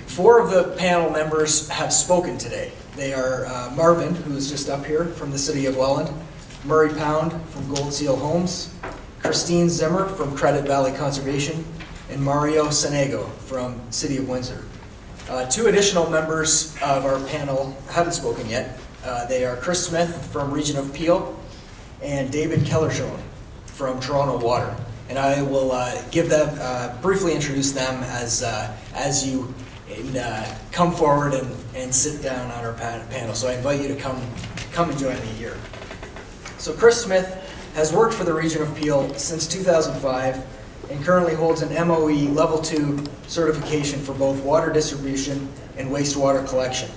Four of the panel members have spoken today. They are Marvin, who is just up here from the City of Welland, Murray Pound from Gold Seal Homes, Christine Zimmer from Credit Valley Conservation, and Mario Senego from City of Windsor. Two additional members of our panel haven't spoken yet. They are Chris Smith from Region of Peel and David Kellershone from Toronto Water. And I will give them, briefly introduce them as you come forward and sit down on our panel. So I invite you to come and join me here. So Chris Smith has worked for the Region of Peel since 2005 and currently holds an MOE Level 2 certification for both water distribution and wastewater collection.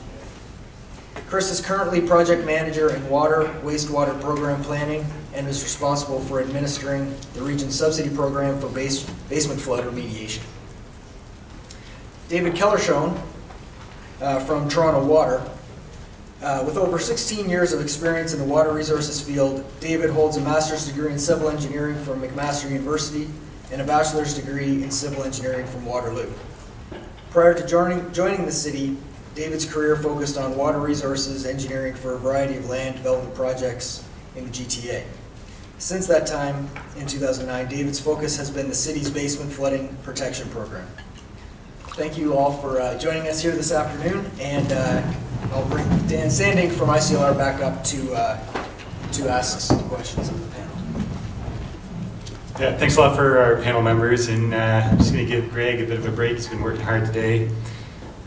Chris is currently project manager in water, wastewater program planning and is responsible for administering the region's subsidy program for basement flood remediation. David Kellershone from Toronto Water. With over 16 years of experience in the water resources field, David holds a master's degree in civil engineering from McMaster University and a bachelor's degree in civil engineering from Waterloo. Prior to joining the city, David's career focused on water resources engineering for a variety of land development projects in the GTA. Since that time, in 2009, David's focus has been the city's basement flooding protection program. Thank you all for joining us here this afternoon, and I'll bring Dan Sanding from ICLR back up to ask some questions of the panel. Yeah, thanks a lot for our panel members, and I'm just going to give Greg a bit of a break. He's been working hard today,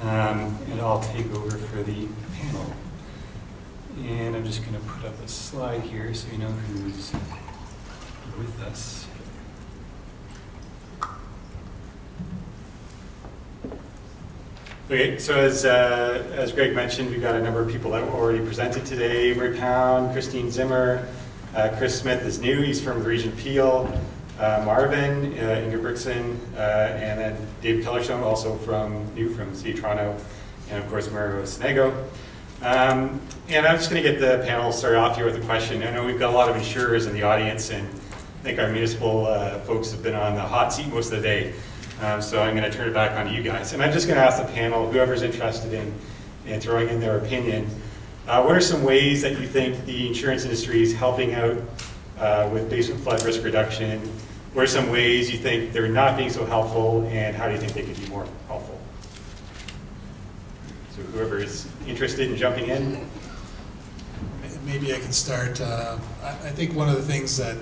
and I'll take over for the panel. And I'm just going to put up a slide here so you know who's with us. Okay, so as Greg mentioned, we've got a number of people that were already presented today. Murray Pound, Christine Zimmer, Chris Smith is new, he's from the Region of Peel, Marvin, Inga Brixen, and then David Kellershone, also from the City of Toronto, and of course Mario Senego. And I'm just going to get the panel started off here with a question. I know we've got a lot of insurers in the audience, and I think our municipal folks have been on the hot seat most of the day. So I'm going to turn it back on to you guys. And I'm just going to ask the panel, whoever's interested in throwing in their opinion, what are some ways that you think the insurance industry is helping out with basement flood risk reduction? What are some ways you think they're not being so helpful, and how do you think they could be more helpful? So whoever is interested in jumping in. Maybe I can start. I think one of the things that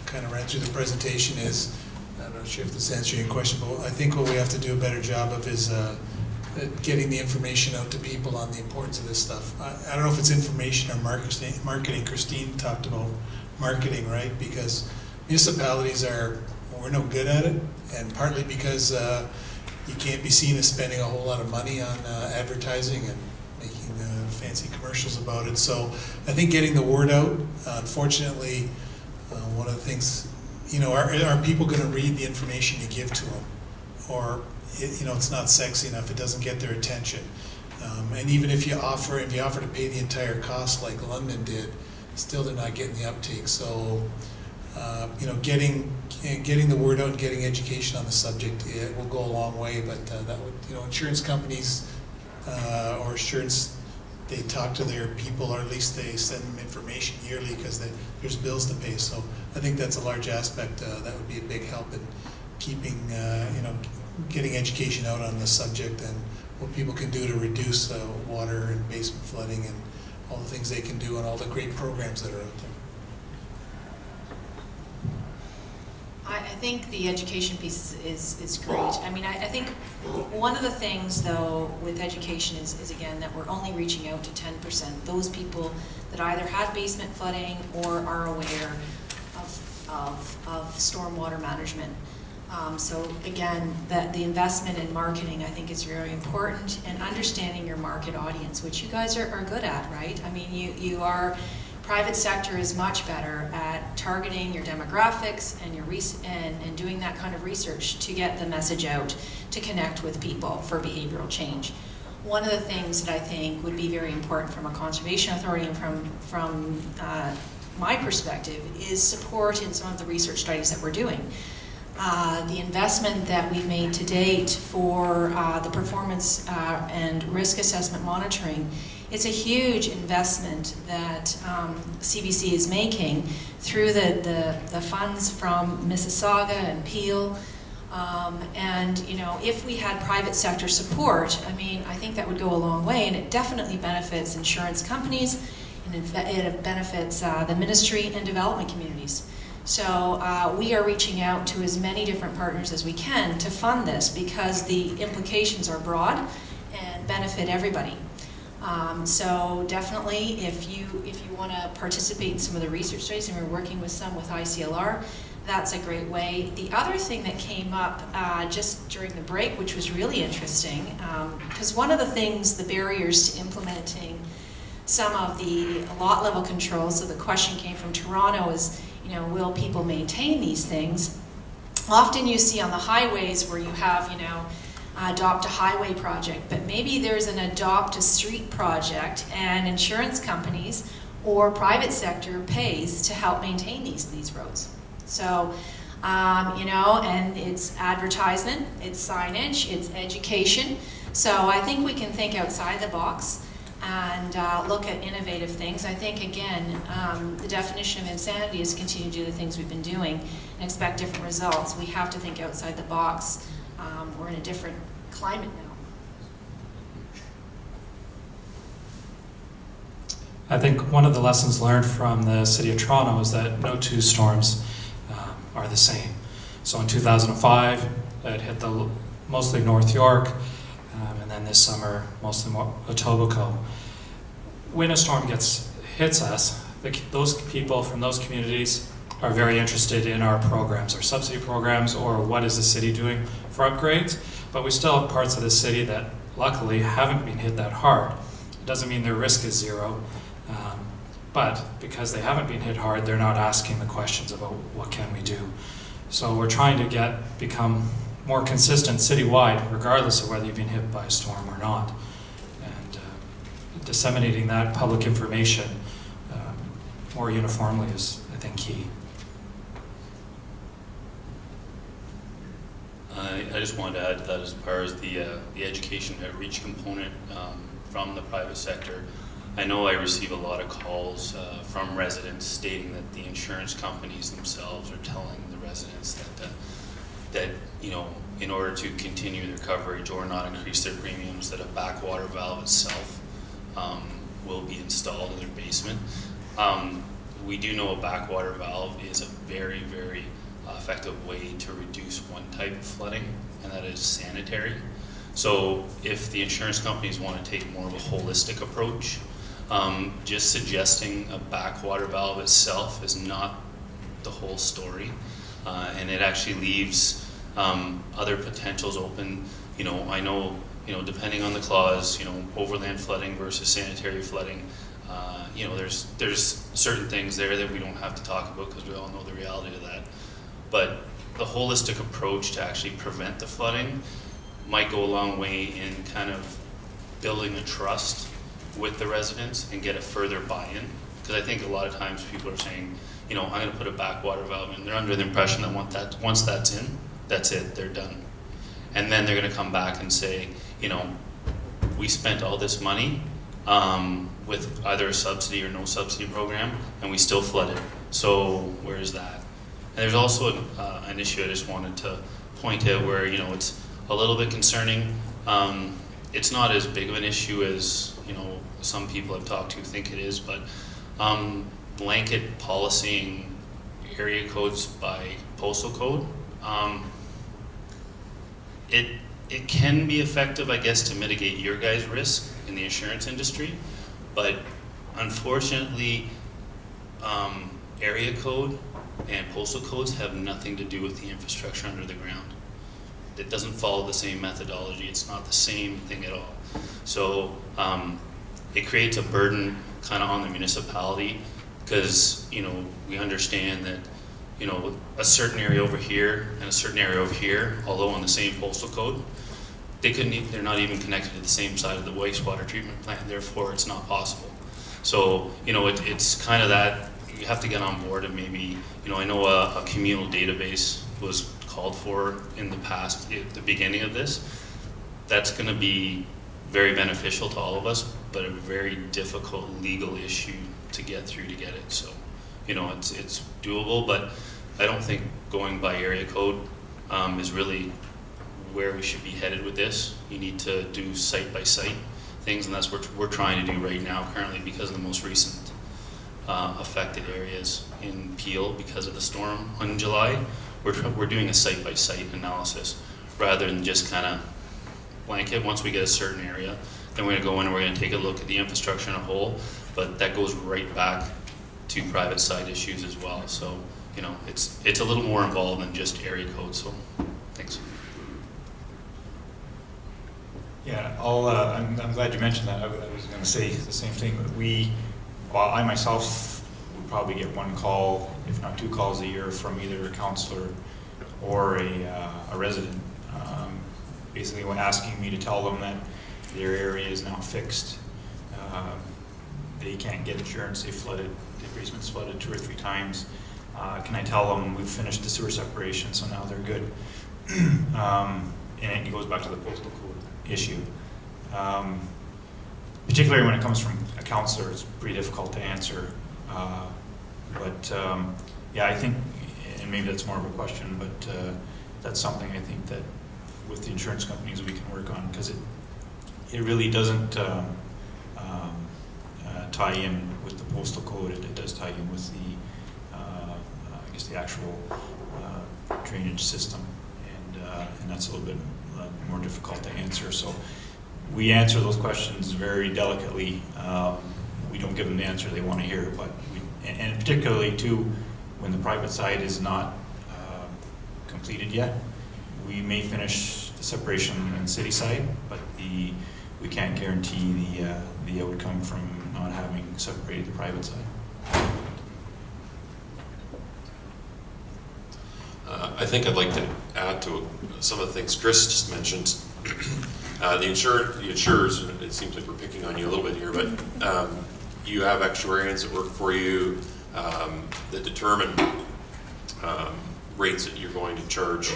kind of ran through the presentation is, I'm not sure if this answers your question, but I think what we have to do a better job of is getting the information out to people on the importance of this stuff. I don't know if it's information or marketing. Christine talked about marketing, right? Because municipalities we're no good at it, and partly because you can't be seen as spending a whole lot of money on advertising and making fancy commercials about it. So I think getting the word out, unfortunately, one of the things, are people going to read the information you give to them? Or, it's not sexy enough, it doesn't get their attention. And even if you offer to pay the entire cost like London did, still they're not getting the uptake. So, getting the word out and getting education on the subject, it will go a long way, but that would, insurance companies or insurance, they talk to their people, or at least they send them information yearly because there's bills to pay. So I think that's a large aspect. That would be a big help in keeping, getting education out on the subject and what people can do to reduce water and basement flooding and all the things they can do and all the great programs that are out there. I think the education piece is great. I mean, I think one of the things, though, with education is again, that we're only reaching out to 10%. Those people that either had basement flooding or are aware of stormwater management. So again, the investment in marketing, I think, is very important, and understanding your market audience, which you guys are good at, right? I mean, you are. Private sector is much better at targeting your demographics and and doing that kind of research to get the message out, to connect with people for behavioral change. One of the things that I think would be very important from a conservation authority and from my perspective is support in some of the research studies that we're doing. the investment that we made to date for the performance and risk assessment monitoring, it's a huge investment that CBC is making through the funds from Mississauga and Peel. And you know, if we had private sector support, I mean, I think that would go a long way, and it definitely benefits insurance companies, and it benefits the ministry and development communities. So we are reaching out to as many different partners as we can to fund this, because the implications are broad and benefit everybody. So definitely, if you want to participate in some of the research studies, and we're working with some with ICLR, that's a great way. The other thing that came up just during the break, which was really interesting, because one of the things, the barriers to implementing some of the lot level controls, so the question came from Toronto, is, you know, will people maintain these things? Often you see on the highways where you have, you know, adopt a highway project, but maybe there's an adopt a street project, and insurance companies or private sector pays to help maintain these roads. So, you know, and it's advertisement, it's signage, it's education. So I think we can think outside the box and look at innovative things. I think, again, the definition of insanity is continue to do the things we've been doing and expect different results. We have to think outside the box. We're in a different climate now. I think one of the lessons learned from the City of Toronto is that no two storms are the same. So in 2005, it hit mostly North York, and then this summer, mostly Etobicoke. When a storm hits us, those people from those communities are very interested in our programs, our subsidy programs, or what is the city doing for upgrades. But we still have parts of the city that luckily haven't been hit that hard. It doesn't mean their risk is zero, but because they haven't been hit hard, they're not asking the questions about what can we do. So we're trying to become more consistent citywide, regardless of whether you've been hit by a storm or not. And disseminating that public information more uniformly is, I think, key. I just wanted to add to that, as far as the education outreach component from the private sector. I know I receive a lot of calls from residents stating that the insurance companies themselves are telling the residents that you know, in order to continue their coverage or not increase their premiums, that a backwater valve itself will be installed in their basement. We do know a backwater valve is a very, very effective way to reduce one type of flooding, and that is sanitary. So if the insurance companies want to take more of a holistic approach, just suggesting a backwater valve itself is not the whole story, and it actually leaves other potentials open. You know, I know, you know, depending on the clause, you know, overland flooding versus sanitary flooding, you know, there's certain things there that we don't have to talk about because we all know the reality of that. But the holistic approach to actually prevent the flooding might go a long way in kind of building a trust with the residents and get a further buy-in. Because I think a lot of times people are saying, you know, I'm going to put a backwater valve in. They're under the impression that once that's in, that's it, they're done. And then they're going to come back and say, you know, we spent all this money with either a subsidy or no subsidy program, and we still flooded. So where is that? And there's also an issue I just wanted to point out where, you know, it's a little bit concerning. It's not as big of an issue as, you know, some people I've talked to think it is, but blanket policing area codes by postal code, it can be effective, I guess, to mitigate your guys' risk in the insurance industry, but unfortunately, area code and postal codes have nothing to do with the infrastructure under the ground. It doesn't follow the same methodology. It's not the same thing at all. So it creates a burden kind of on the municipality, because, you know, we understand that, you know, a certain area over here and a certain area over here, although on the same postal code, they're not even connected to the same side of the wastewater treatment plant, therefore it's not possible. So, you know, it's kind of that, you have to get on board, and maybe, you know, I know a communal database was called for in the past at the beginning of this. That's going to be very beneficial to all of us, but a very difficult legal issue to get through to get it. So, you know, it's doable, but I don't think going by area code is really where we should be headed with this. You need to do site by site things, and that's what we're trying to do right now currently because of the most recent affected areas in Peel because of the storm in July. We're doing a site by site analysis rather than just kind of blanket. Once we get a certain area, then we're going to go in and we're going to take a look at the infrastructure in a whole, but that goes right back to private side issues as well. So, you know, it's a little more involved than just area code. So, thanks. Yeah, I'm glad you mentioned that. I was going to say the same thing. I myself would probably get one call, if not 2 calls a year from either a councillor or a resident, basically asking me to tell them that their area is now fixed. They can't get insurance. They flooded. The basement's flooded 2 or 3 times. Can I tell them we've finished the sewer separation, so now they're good? And it goes back to the postal code issue. Particularly when it comes from a councillor, it's pretty difficult to answer. Yeah, I think, and maybe that's more of a question, but that's something I think that with the insurance companies we can work on, because it really doesn't tie in with the postal code. It does tie in with the, I guess, the actual drainage system, and that's a little bit more difficult to answer. So we answer those questions very delicately. We don't give them the answer they want to hear, but and particularly too, when the private side is not completed yet, we may finish the separation on the city side, but we can't guarantee the outcome from not having separated the private side. I think I'd like to add to some of the things Chris just mentioned. The insurers, it seems like we're picking on you a little bit here, but you have actuarians that work for you that determine rates that you're going to charge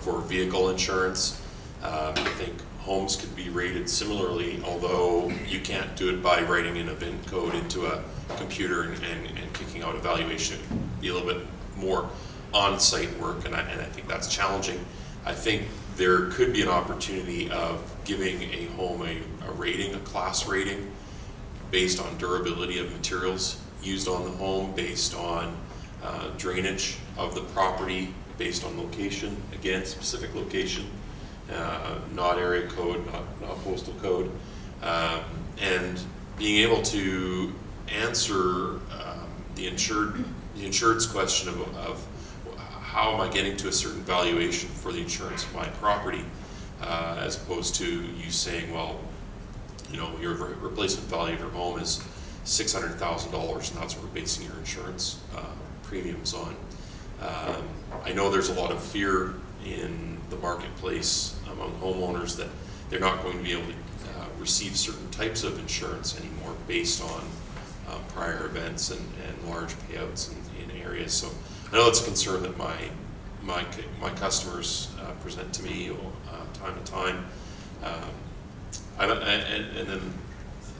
for vehicle insurance. I think homes could be rated similarly, although you can't do it by writing in a VIN code into a computer and kicking out a valuation. It'd be a little bit more on-site work, and I think that's challenging. I think there could be an opportunity of giving a home a rating, a class rating, based on durability of materials used on the home, based on drainage of the property, based on location, again, specific location, not area code, not postal code, and being able to answer the insured's question of how am I getting to a certain valuation for the insurance of my property, as opposed to you saying, well, you know, your replacement value of your home is $600,000, and that's what we're basing your insurance premiums on. I know there's a lot of fear in the marketplace among homeowners that they're not going to be able to receive certain types of insurance anymore based on prior events and large payouts in areas. So I know it's a concern that my customers present to me time to time. And then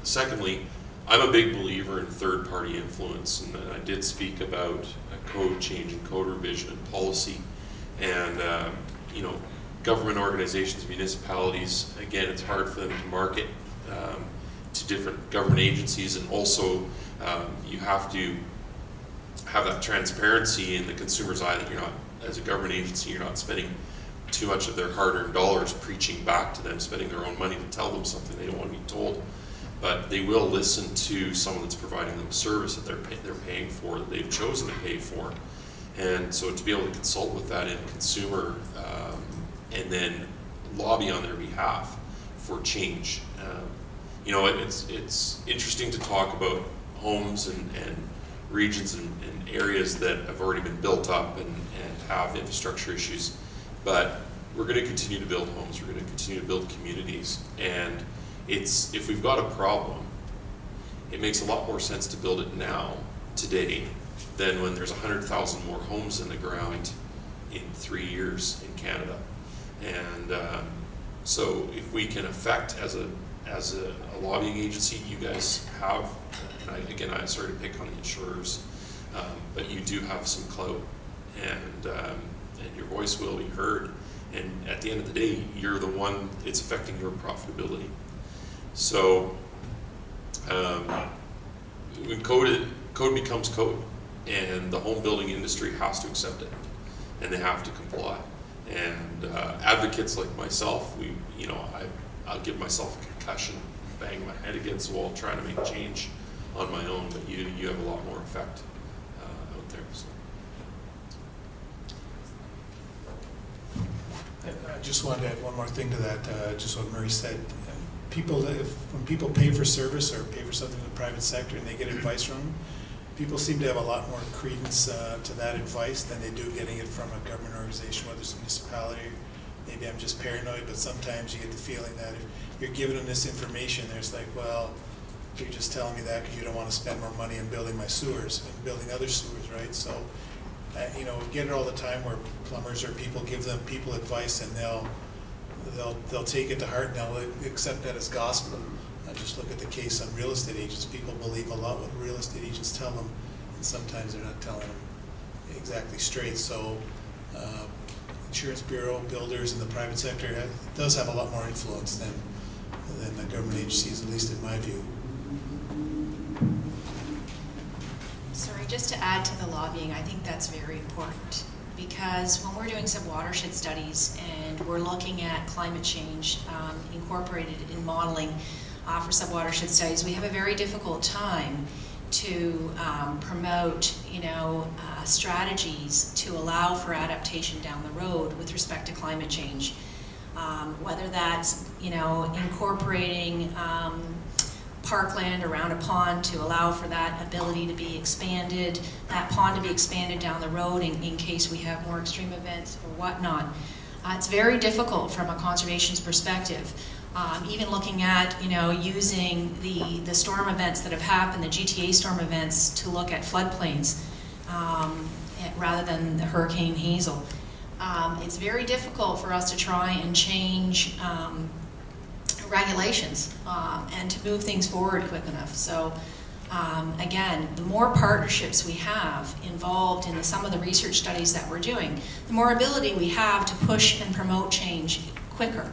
secondly, I'm a big believer in third-party influence, and I did speak about a code change and code revision and policy, and you know, government organizations, municipalities. Again, it's hard for them to market to different government agencies, and also you have to have that transparency in the consumer's eye that you're not, as a government agency, you're not spending too much of their hard-earned dollars preaching back to them, spending their own money to tell them something they don't want to be told. But they will listen to someone that's providing them a service that they're paying for, that they've chosen to pay for. And so to be able to consult with that end consumer and then lobby on their behalf for change. You know, it's interesting to talk about homes and regions and areas that have already been built up and have infrastructure issues. But we're going to continue to build homes, we're going to continue to build communities, and if we've got a problem, it makes a lot more sense to build it now, today, than when there's 100,000 more homes in the ground in 3 years in Canada. And so if we can affect as a lobbying agency, you guys have, and I sort of pick on the insurers, but you do have some clout, and your voice will be heard. And at the end of the day, you're the one, it's affecting your profitability. So when code becomes code, and the home building industry has to accept it, and they have to comply. And advocates like myself, I'll give myself a concussion, bang my head against the wall, trying to make change on my own. But you have a lot more effect out there. So. I just wanted to add one more thing to that, just what Murray said. When people pay for service or pay for something in the private sector and they get advice from them, people seem to have a lot more credence to that advice than they do getting it from a government organization, whether it's a municipality. Maybe I'm just paranoid, but sometimes you get the feeling that if you're giving them this information, there's like, well, you're just telling me that because you don't want to spend more money on building my sewers and building other sewers, right? So, we get it all the time where plumbers or people give them people advice, and they'll take it to heart and they'll accept that as gospel. Just look at the case on real estate agents. People believe a lot what real estate agents tell them, and sometimes they're not telling them exactly straight. So insurance bureau, builders, and the private sector does have a lot more influence than the government agencies, at least in my view. Sorry, just to add to the lobbying, I think that's very important, because when we're doing some watershed studies and we're looking at climate change incorporated in modeling for sub-watershed studies, we have a very difficult time to promote, strategies to allow for adaptation down the road with respect to climate change. Whether that's, incorporating parkland around a pond to allow for that ability to be expanded, that pond to be expanded down the road in case we have more extreme events or whatnot. It's very difficult from a conservation's perspective. Even looking at, using the storm events that have happened, the GTA storm events, to look at floodplains rather than the Hurricane Hazel. It's very difficult for us to try and change regulations and to move things forward quick enough. So again, the more partnerships we have involved in some of the research studies that we're doing, the more ability we have to push and promote change quicker.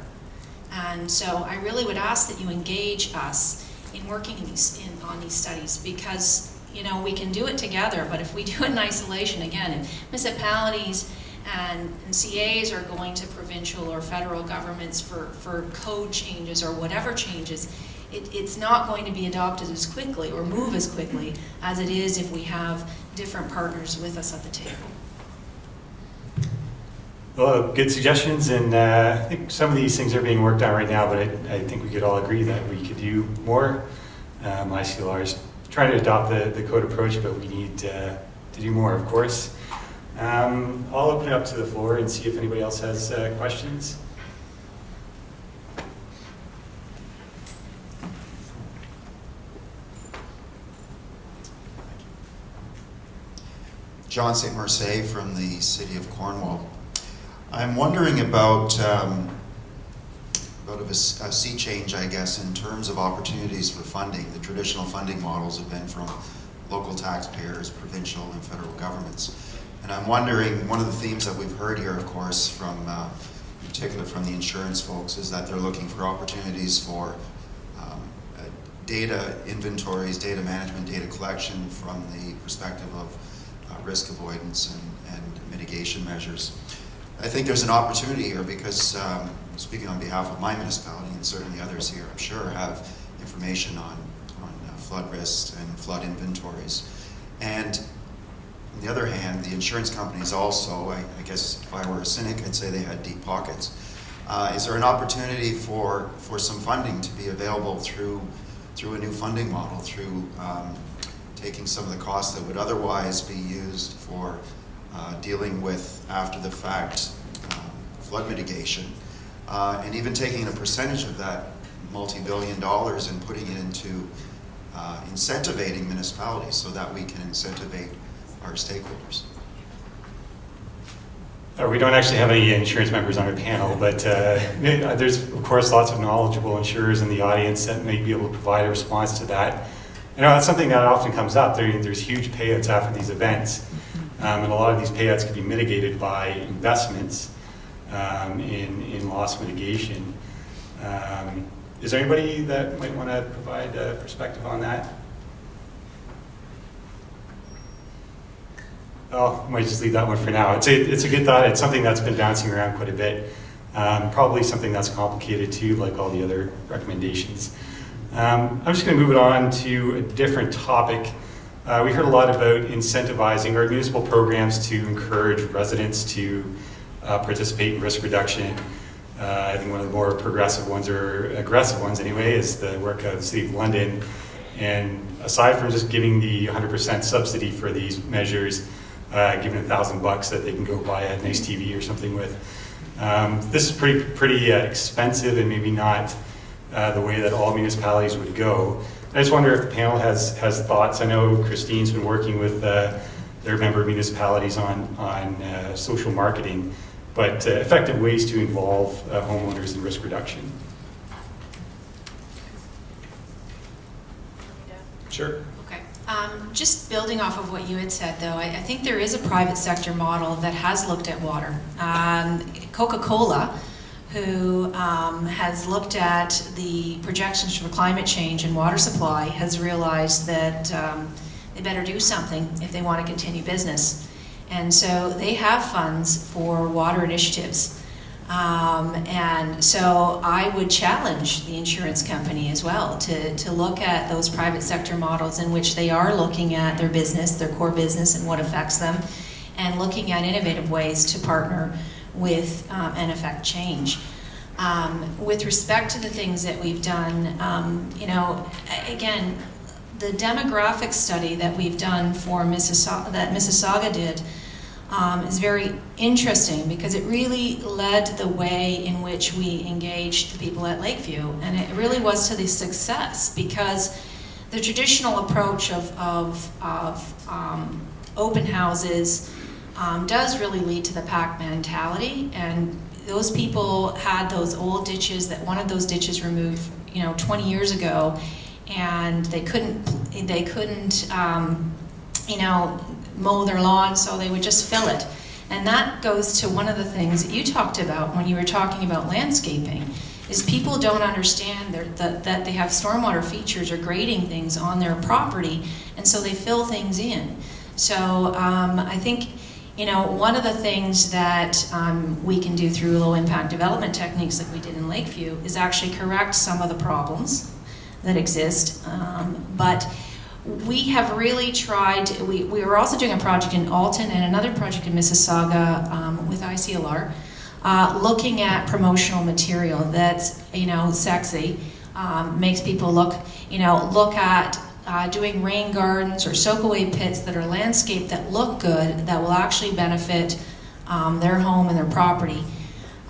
And so I really would ask that you engage us in working on these studies, because we can do it together, but if we do it in isolation, again, if municipalities and CAs are going to provincial or federal governments for code changes or whatever changes, it's not going to be adopted as quickly or move as quickly as it is if we have different partners with us at the table. Well, good suggestions, and I think some of these things are being worked on right now, but I think we could all agree that we could do more. ICLR is trying to adopt the code approach, but we need to do more, of course. I'll open it up to the floor and see if anybody else has questions. John St. Marseille from the City of Cornwall. I'm wondering about a sea change, I guess, in terms of opportunities for funding. The traditional funding models have been from local taxpayers, provincial and federal governments. And I'm wondering, one of the themes that we've heard here, of course, from in particular from the insurance folks, is that they're looking for opportunities for data inventories, data management, data collection from the perspective of risk avoidance and mitigation measures. I think there's an opportunity here because, speaking on behalf of my municipality and certainly others here, I'm sure, have information on flood risks and flood inventories. And on the other hand, the insurance companies also, I guess if I were a cynic, I'd say they had deep pockets. Is there an opportunity for some funding to be available through a new funding model, through taking some of the costs that would otherwise be used for dealing with after-the-fact flood mitigation, and even taking a percentage of that multi-billion dollars and putting it into incentivating municipalities so that we can incentivate our stakeholders? We don't actually have any insurance members on our panel, but there's, of course, lots of knowledgeable insurers in the audience that may be able to provide a response to that. You know, that's something that often comes up. There's huge payouts after these events, and a lot of these payouts can be mitigated by investments in loss mitigation. Is there anybody that might want to provide a perspective on that? Oh, I might just leave that one for now. It's a good thought. It's something that's been bouncing around quite a bit. Probably something that's complicated too, like all the other recommendations. I'm just going to move it on to a different topic. We heard a lot about incentivizing our municipal programs to encourage residents to participate in risk reduction. I think one of the more progressive ones, or aggressive ones anyway, is the work of the City of London. And aside from just giving the 100% subsidy for these measures, giving $1,000 that they can go buy a nice TV or something with, this is pretty expensive and maybe not the way that all municipalities would go. I just wonder if the panel has thoughts. I know Christine's been working with their member municipalities on social marketing, but effective ways to involve homeowners in risk reduction. Sure. Okay. Just building off of what you had said, though, I think there is a private sector model that has looked at water. Coca-Cola, who has looked at the projections for climate change and water supply, has realized that they better do something if they want to continue business. And so they have funds for water initiatives. And so I would challenge the insurance company as well to look at those private sector models in which they are looking at their business, their core business, and what affects them, and looking at innovative ways to partner with and affect change. With respect to the things that we've done, you know, again, the demographic study that we've done for Mississauga did is very interesting, because it really led the way in which we engaged the people at Lakeview, and it really was to the success, because the traditional approach of open houses does really lead to the pack mentality, and those people had those old ditches that wanted those ditches removed, you know, 20 years ago, and they couldn't you know, mow their lawn, so they would just fill it. And that goes to one of the things that you talked about when you were talking about landscaping, is people don't understand that they have stormwater features or grading things on their property, and so they fill things in. So I think, you know, one of the things that we can do through low impact development techniques like we did in Lakeview is actually correct some of the problems that exist, but we have really tried. We were also doing a project in Alton and another project in Mississauga with ICLR, looking at promotional material that's, you know, sexy, makes people look at doing rain gardens or soak-away pits that are landscaped that look good, that will actually benefit their home and their property.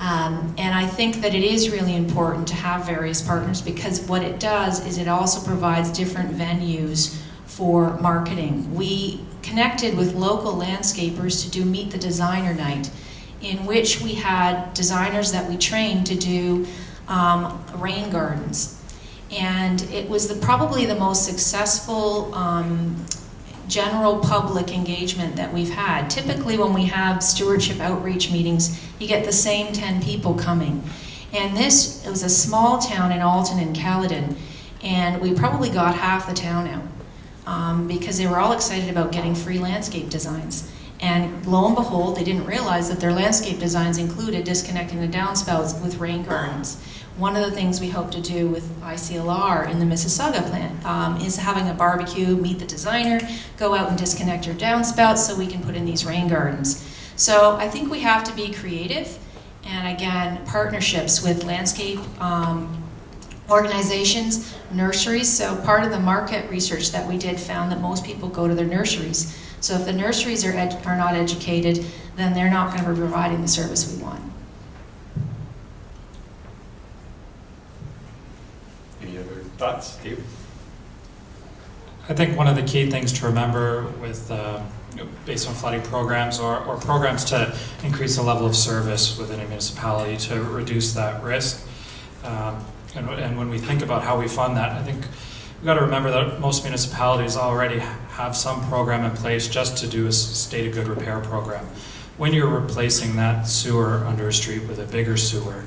And I think that it is really important to have various partners, because what it does is it also provides different venues for marketing. We connected with local landscapers to do Meet the Designer Night, in which we had designers that we trained to do rain gardens. And it was probably the most successful general public engagement that we've had. Typically when we have stewardship outreach meetings, you get the same 10 people coming. And it was a small town in Alton and Caledon, and we probably got half the town out because they were all excited about getting free landscape designs. And lo and behold, they didn't realize that their landscape designs included disconnecting the downspouts with rain gardens. One of the things we hope to do with ICLR in the Mississauga plant is having a barbecue, meet the designer, go out and disconnect your downspouts so we can put in these rain gardens. So I think we have to be creative, and again, partnerships with landscape organizations, nurseries. So part of the market research that we did found that most people go to their nurseries. So if the nurseries are not educated, then they're not going to be providing the service we want. Any other thoughts, Dave? I think one of the key things to remember with based on flooding programs or programs to increase the level of service within a municipality to reduce that risk. And when we think about how we fund that, I think we've got to remember that most municipalities already have some program in place just to do a state of good repair program. When you're replacing that sewer under a street with a bigger sewer,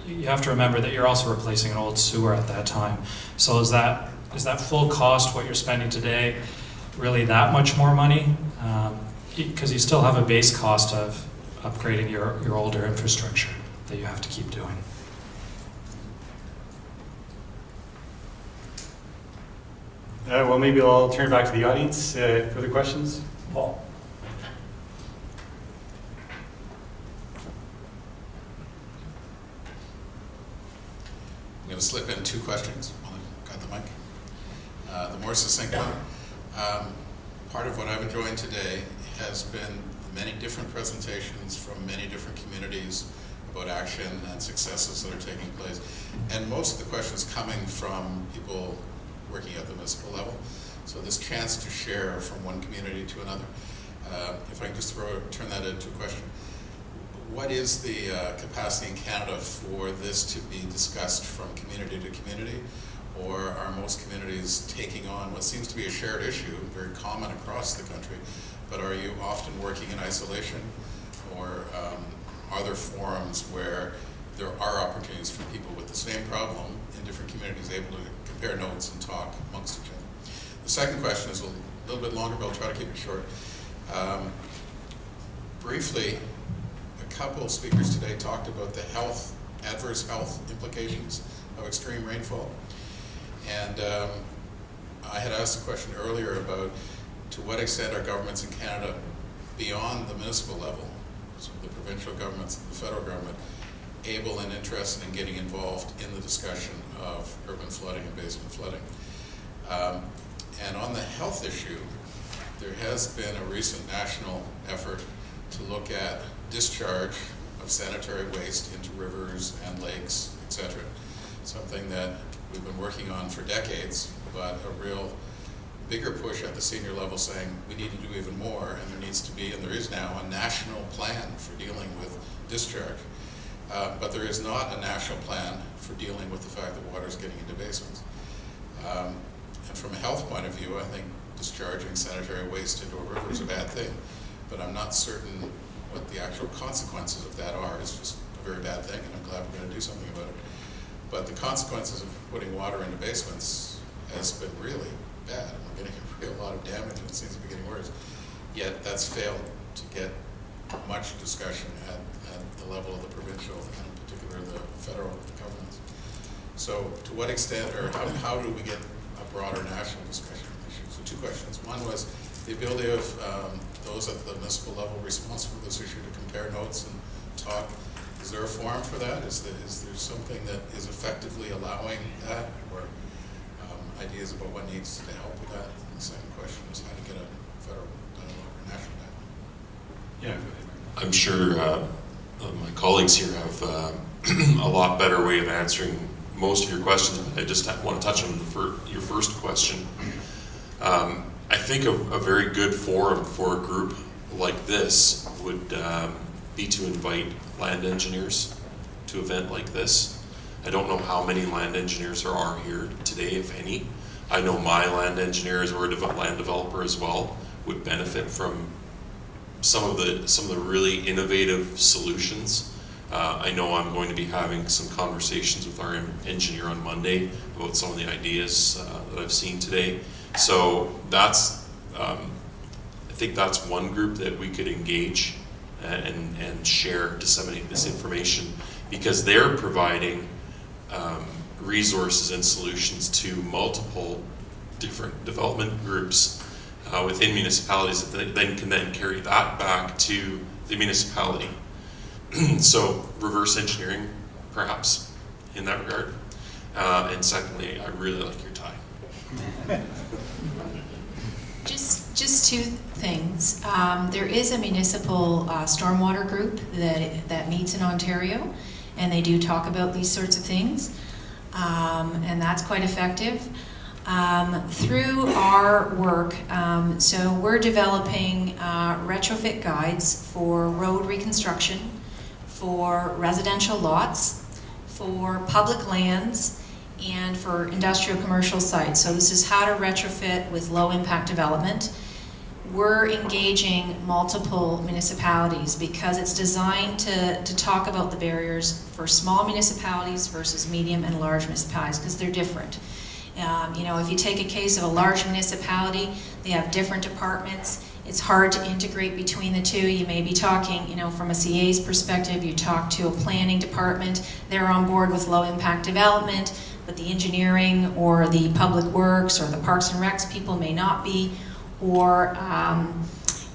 you have to remember that you're also replacing an old sewer at that time. So is that full cost, what you're spending today, really that much more money? Because you still have a base cost of upgrading your older infrastructure that you have to keep doing. Well, maybe I'll turn it back to the audience. Further questions? Paul? I'm going to slip in 2 questions while I've got the mic. The more succinct one. Part of what I've enjoyed today has been many different presentations from many different communities about action and successes that are taking place. And most of the questions coming from people working at the municipal level. So this chance to share from one community to another. If I can just turn that into a question. What is the capacity in Canada for this to be discussed from community to community? Or are most communities taking on what seems to be a shared issue, very common across the country, but are you often working in isolation? Or are there forums where there are opportunities for people with the same problem in different communities able to compare notes and talk amongst each other? The second question is a little bit longer, but I'll try to keep it short. Briefly, a couple of speakers today talked about the adverse health implications of extreme rainfall. And I had asked a question earlier about to what extent are governments in Canada beyond the municipal level, so the provincial governments and the federal government, able and interested in getting involved in the discussion of urban flooding and basement flooding. And on the health issue, there has been a recent national effort to look at discharge of sanitary waste into rivers and lakes, etc. Something that we've been working on for decades, but a real bigger push at the senior level saying we need to do even more, and there needs to be, and there is now, a national plan for dealing with discharge. But there is not a national plan for dealing with the fact that water is getting into basements. And from a health point of view, I think discharging sanitary waste into a river is a bad thing, but I'm not certain what the actual consequences of that are. It's just a very bad thing, and I'm glad we're going to do something about it. But the consequences of putting water into basements has been really bad. We're getting a real lot of damage, and it seems to be getting worse. Yet that's failed to get much discussion at the level of the provincial and in particular the federal governments. So to what extent, or how do we get a broader national discussion on the issue? So 2 questions. One was the ability of those at the municipal level responsible for this issue to compare notes and talk. Is there a forum for that? Is there something that is effectively allowing that, or ideas about what needs to help with that? And the second question is how to get a federal dialogue or national dialogue. Yeah, go ahead. I'm sure my colleagues here have a lot better way of answering most of your questions. I just want to touch on your first question. I think a very good forum for a group like this would be to invite land engineers to an event like this. I don't know how many land engineers there are here today, if any. I know my land engineers or a land developer as well would benefit from some of the really innovative solutions. I know I'm going to be having some conversations with our engineer on Monday about some of the ideas that I've seen today. So that's, I think that's one group that we could engage and share, disseminate this information, because they're providing resources and solutions to multiple different development groups within municipalities that then can carry that back to the municipality. So reverse engineering, perhaps, in that regard. And secondly, I really like your tie. Just 2 things. There is a municipal stormwater group that meets in Ontario, and they do talk about these sorts of things, and that's quite effective. Through our work, so we're developing retrofit guides for road reconstruction, for residential lots, for public lands, and for industrial commercial sites. So this is how to retrofit with low impact development. We're engaging multiple municipalities because it's designed to talk about the barriers for small municipalities versus medium and large municipalities, because they're different. You know, if you take a case of a large municipality, they have different departments. It's hard to integrate between the two. You may be talking, you know, from a CA's perspective, you talk to a planning department, they're on board with low impact development, but the engineering or the public works or the parks and recs people may not be, or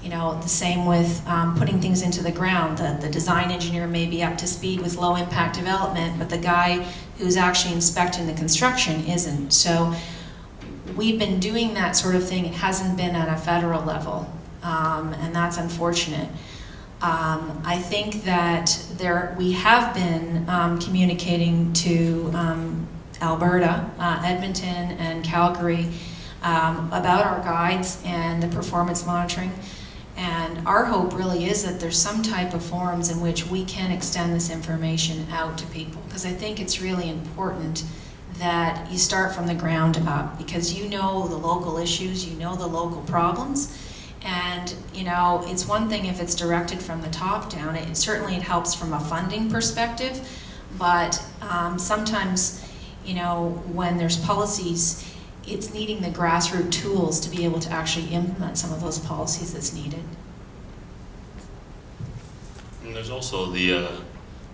you know, the same with putting things into the ground. The design engineer may be up to speed with low impact development, but the guy who's actually inspecting the construction isn't. So we've been doing that sort of thing. It hasn't been at a federal level, and that's unfortunate. I think that we have been communicating to Alberta, Edmonton, and Calgary about our guides and the performance monitoring. And our hope really is that there's some type of forums in which we can extend this information out to people, because I think it's really important that you start from the ground up, because you know the local issues, you know the local problems, and you know, it's one thing if it's directed from the top down. It certainly helps from a funding perspective, but sometimes, you know, when there's policies, it's needing the grassroots tools to be able to actually implement some of those policies that's needed. And there's also the,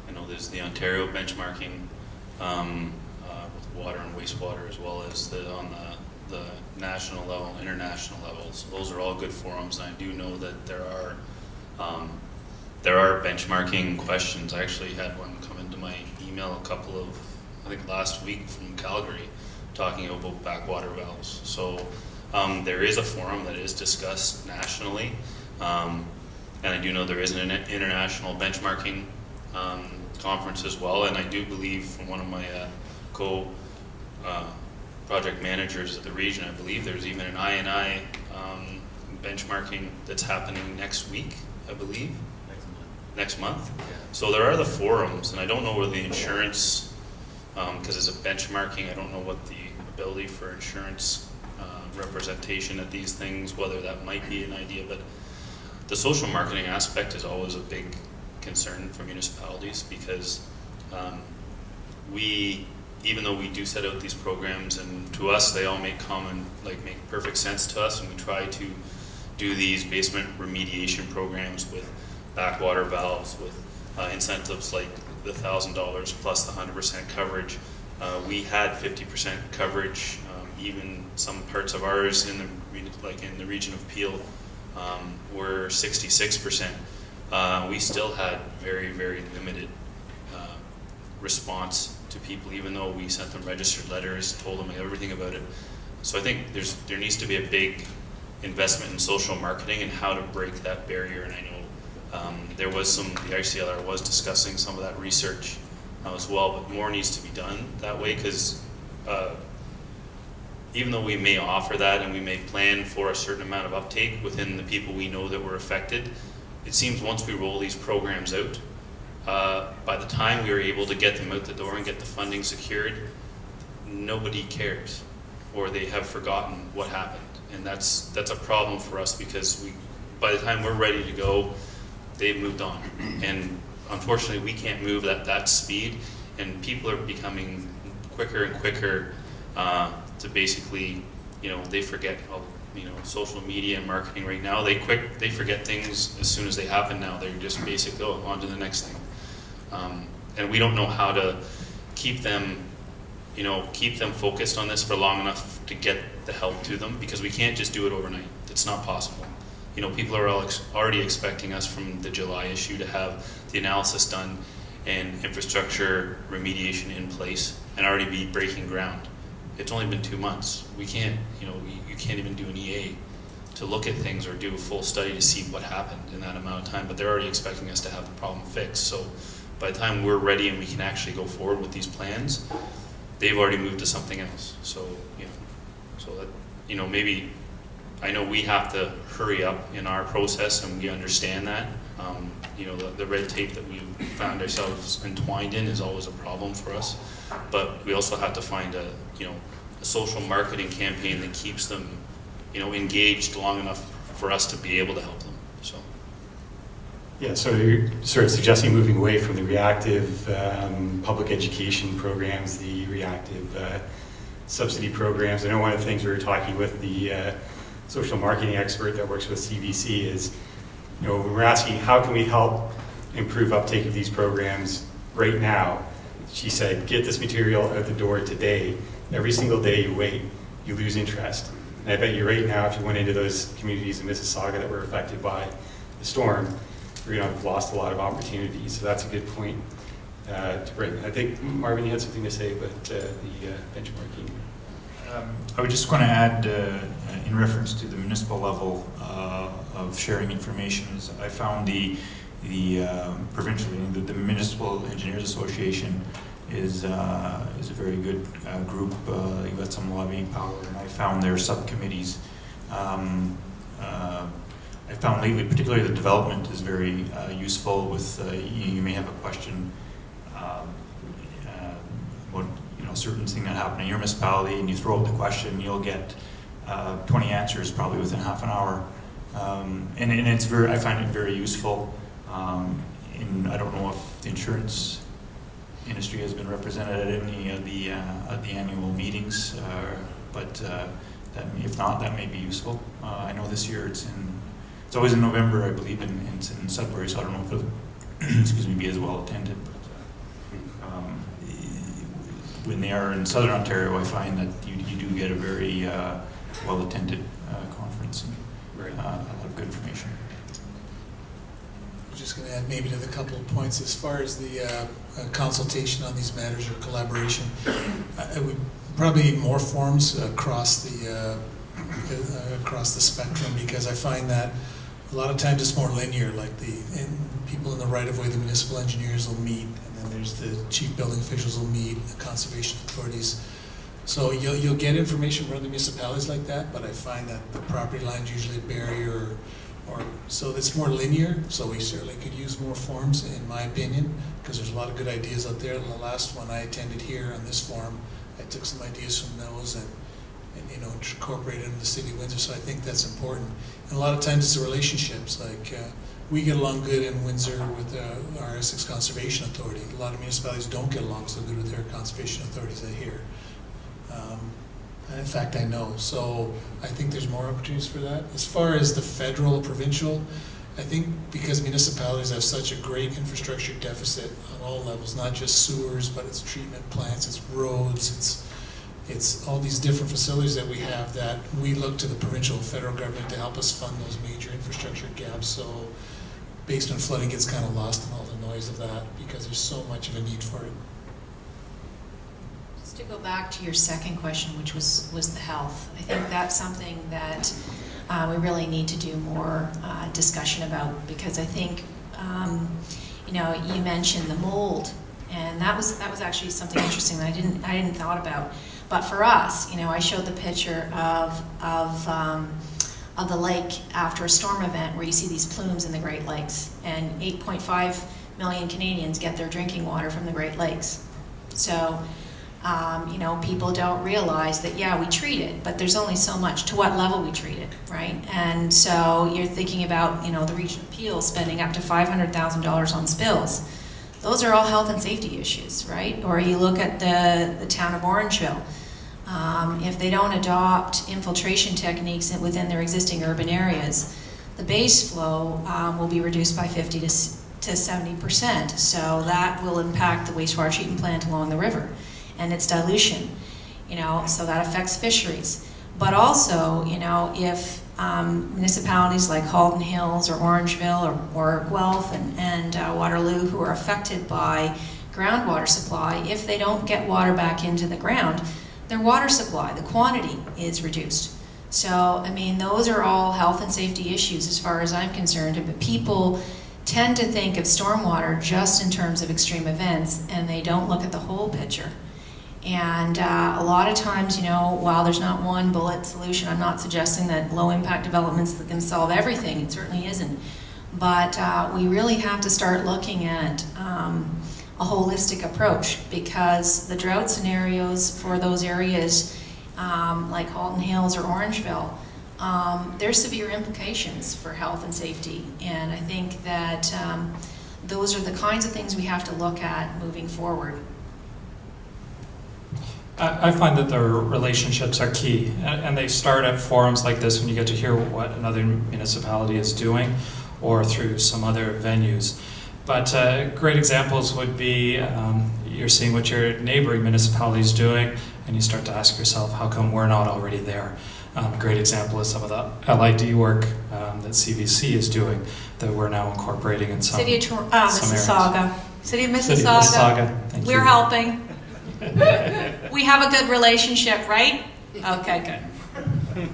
I know there's the Ontario benchmarking with water and wastewater, as well as on the national level, international levels. Those are all good forums, and I do know that there are benchmarking questions. I actually had one come into my email I think last week from Calgary, talking about backwater valves. So there is a forum that is discussed nationally, and I do know there is an international benchmarking conference as well, and I do believe from one of my project managers at the region, I believe there's even an I&I benchmarking that's happening next week, I believe. Next month. Yeah. So there are the forums, and I don't know where the insurance, because it's a benchmarking, I don't know what the ability for insurance representation at these things, whether that might be an idea, but the social marketing aspect is always a big concern for municipalities, because even though we do set out these programs, and to us they all make perfect sense to us, and we try to do these basement remediation programs with backwater valves, with incentives like the $1,000 plus the 100% coverage. We had 50% coverage, even some parts of ours in the region of Peel were 66%. We still had very, very limited response to people, even though we sent them registered letters, told them everything about it. So I think there needs to be a big investment in social marketing and how to break that barrier. And I know the ICLR was discussing some of that research as well, but more needs to be done that way, because even though we may offer that and we may plan for a certain amount of uptake within the people we know that were affected, it seems once we roll these programs out, by the time we are able to get them out the door and get the funding secured, nobody cares, or they have forgotten what happened. And that's a problem for us, because by the time we're ready to go, they've moved on. And unfortunately, we can't move at that speed, and people are becoming quicker and quicker to basically, they forget, social media and marketing right now, they forget things as soon as they happen now. They're just basically, on to the next thing. And we don't know how to keep them focused on this for long enough to get the help to them, because we can't just do it overnight. It's not possible. People are already expecting us from the July issue to have the analysis done and infrastructure remediation in place and already be breaking ground. It's only been 2 months. We can't, you can't even do an EA to look at things or do a full study to see what happened in that amount of time, but they're already expecting us to have the problem fixed. So by the time we're ready and we can actually go forward with these plans, they've already moved to something else. So, So that, you know, maybe, I know we have to hurry up in our process, and we understand that. You know, the red tape that we found ourselves entwined in is always a problem for us. But we also have to find a, you know, a social marketing campaign that keeps them, you know, engaged long enough for us to be able to help them, so. Yeah, so you're sort of suggesting moving away from the reactive public education programs, the reactive subsidy programs. I know one of the things we were talking with the social marketing expert that works with CBC is, you know, we're asking how can we help improve uptake of these programs right now. She said, get this material out the door today. Every single day you wait, you lose interest. And I bet you right now, if you went into those communities in Mississauga that were affected by the storm, we're going to have lost a lot of opportunities. So that's a good point to bring. I think, Marvin, you had something to say about the benchmarking. I was just going to add, in reference to the municipal level of sharing information, is I found the provincially, the Municipal Engineers Association is a very good group. You've got some lobbying power, and I found their subcommittees. I found lately, particularly the development is very useful. With you may have a question about, you know, certain thing that happened in your municipality, and you throw out the question, you'll get 20 answers probably within half an hour, and it's very, I find it very useful. I don't know if the insurance industry has been represented at any of the annual meetings, but that, if not, that may be useful. I know this year it's always in November, I believe, it's in Sudbury, so I don't know if it'll excuse me, be as well attended. But, when they are in Southern Ontario, I find that you do get a very well attended conference and a lot of good information. I'm just going to add maybe to the couple of points as far as the consultation on these matters or collaboration. I would probably need more forums across the spectrum, because I find that a lot of times it's more linear. Like people in the right of way, the municipal engineers will meet, and then there's the chief building officials will meet, the conservation authorities. So you'll get information from the municipalities like that, but I find that the property line is usually a barrier, or so it's more linear. So we certainly could use more forums, in my opinion, because there's a lot of good ideas out there. The last one I attended here on this forum, I took some ideas from those and you know, incorporated in the city of Windsor. So I think that's important. And a lot of times it's the relationships. Like we get along good in Windsor with our Essex Conservation Authority. A lot of municipalities don't get along so good with their conservation authorities, I hear. And in fact, I know. So I think there's more opportunities for that. As far as the federal, provincial, I think because municipalities have such a great infrastructure deficit on all levels, not just sewers, but it's treatment plants, it's roads, it's all these different facilities that we have, that we look to the provincial and federal government to help us fund those major infrastructure gaps. So basement flooding gets kind of lost in all the noise of that because there's so much of a need for it. Just to go back to your second question, which was the health, I think that's something that we really need to do more discussion about, because I think, you know, you mentioned the mold, and that was actually something interesting that I didn't thought about. But for us, you know, I showed the picture of the lake after a storm event where you see these plumes in the Great Lakes, and 8.5 million Canadians get their drinking water from the Great Lakes. So, you know, people don't realize that, yeah, we treat it, but there's only so much, to what level we treat it, right? And so you're thinking about, you know, the Region of Peel spending up to $500,000 on spills. Those are all health and safety issues, right? Or you look at the town of Orangeville. If they don't adopt infiltration techniques within their existing urban areas, the base flow will be reduced by 50 to 70%. So that will impact the wastewater treatment plant along the river and its dilution, you know, so that affects fisheries. But also, you know, if municipalities like Halton Hills or Orangeville or Guelph and Waterloo, who are affected by groundwater supply, if they don't get water back into the ground, their water supply, the quantity, is reduced. So, I mean, those are all health and safety issues as far as I'm concerned, but people tend to think of stormwater just in terms of extreme events, and they don't look at the whole picture. And a lot of times, you know, while there's not one bullet solution, I'm not suggesting that low impact developments that can solve everything. It certainly isn't. But we really have to start looking at a holistic approach, because the drought scenarios for those areas like Halton Hills or Orangeville, there's severe implications for health and safety. And I think that those are the kinds of things we have to look at moving forward. I find that the relationships are key, and they start at forums like this when you get to hear what another municipality is doing, or through some other venues. But great examples would be you're seeing what your neighboring municipality is doing, and you start to ask yourself, how come we're not already there? A great example is some of the LID work that CVC is doing that we're now incorporating in some City of Mississauga. City of Mississauga. City of Mississauga. Thank We're you. helping. We have a good relationship, right? Okay, good.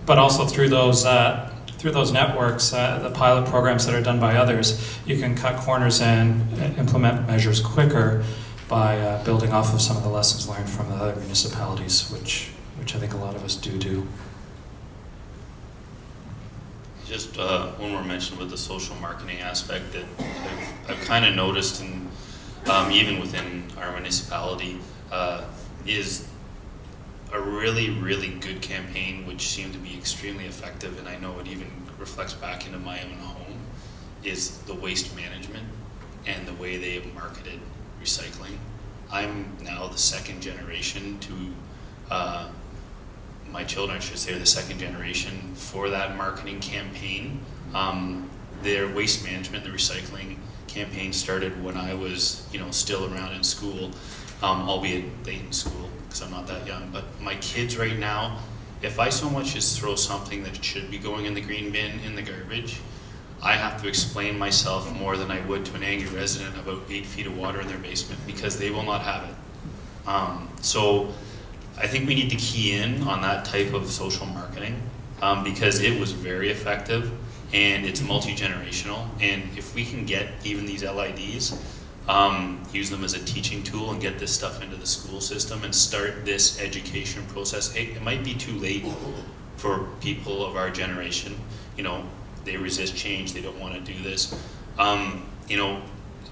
But also through those networks, the pilot programs that are done by others, you can cut corners and implement measures quicker by building off of some of the lessons learned from the other municipalities, which I think a lot of us do. Just one more mention with the social marketing aspect that I've kind of noticed, and even within our municipality, is a really, really good campaign, which seemed to be extremely effective, and I know it even reflects back into my own home, is the waste management and the way they have marketed recycling. I'm now the second generation to, my children, I should say, are the second generation for that marketing campaign. Their waste management, the recycling campaign started when I was, still around in school, albeit late in school, because I'm not that young. But my kids right now, if I so much as throw something that should be going in the green bin in the garbage, I have to explain myself more than I would to an angry resident about 8 feet of water in their basement, because they will not have it. So I think we need to key in on that type of social marketing, because it was very effective and it's multi-generational. And if we can get even these LIDs, use them as a teaching tool and get this stuff into the school system and start this education process. It might be too late for people of our generation. They resist change, they don't want to do this.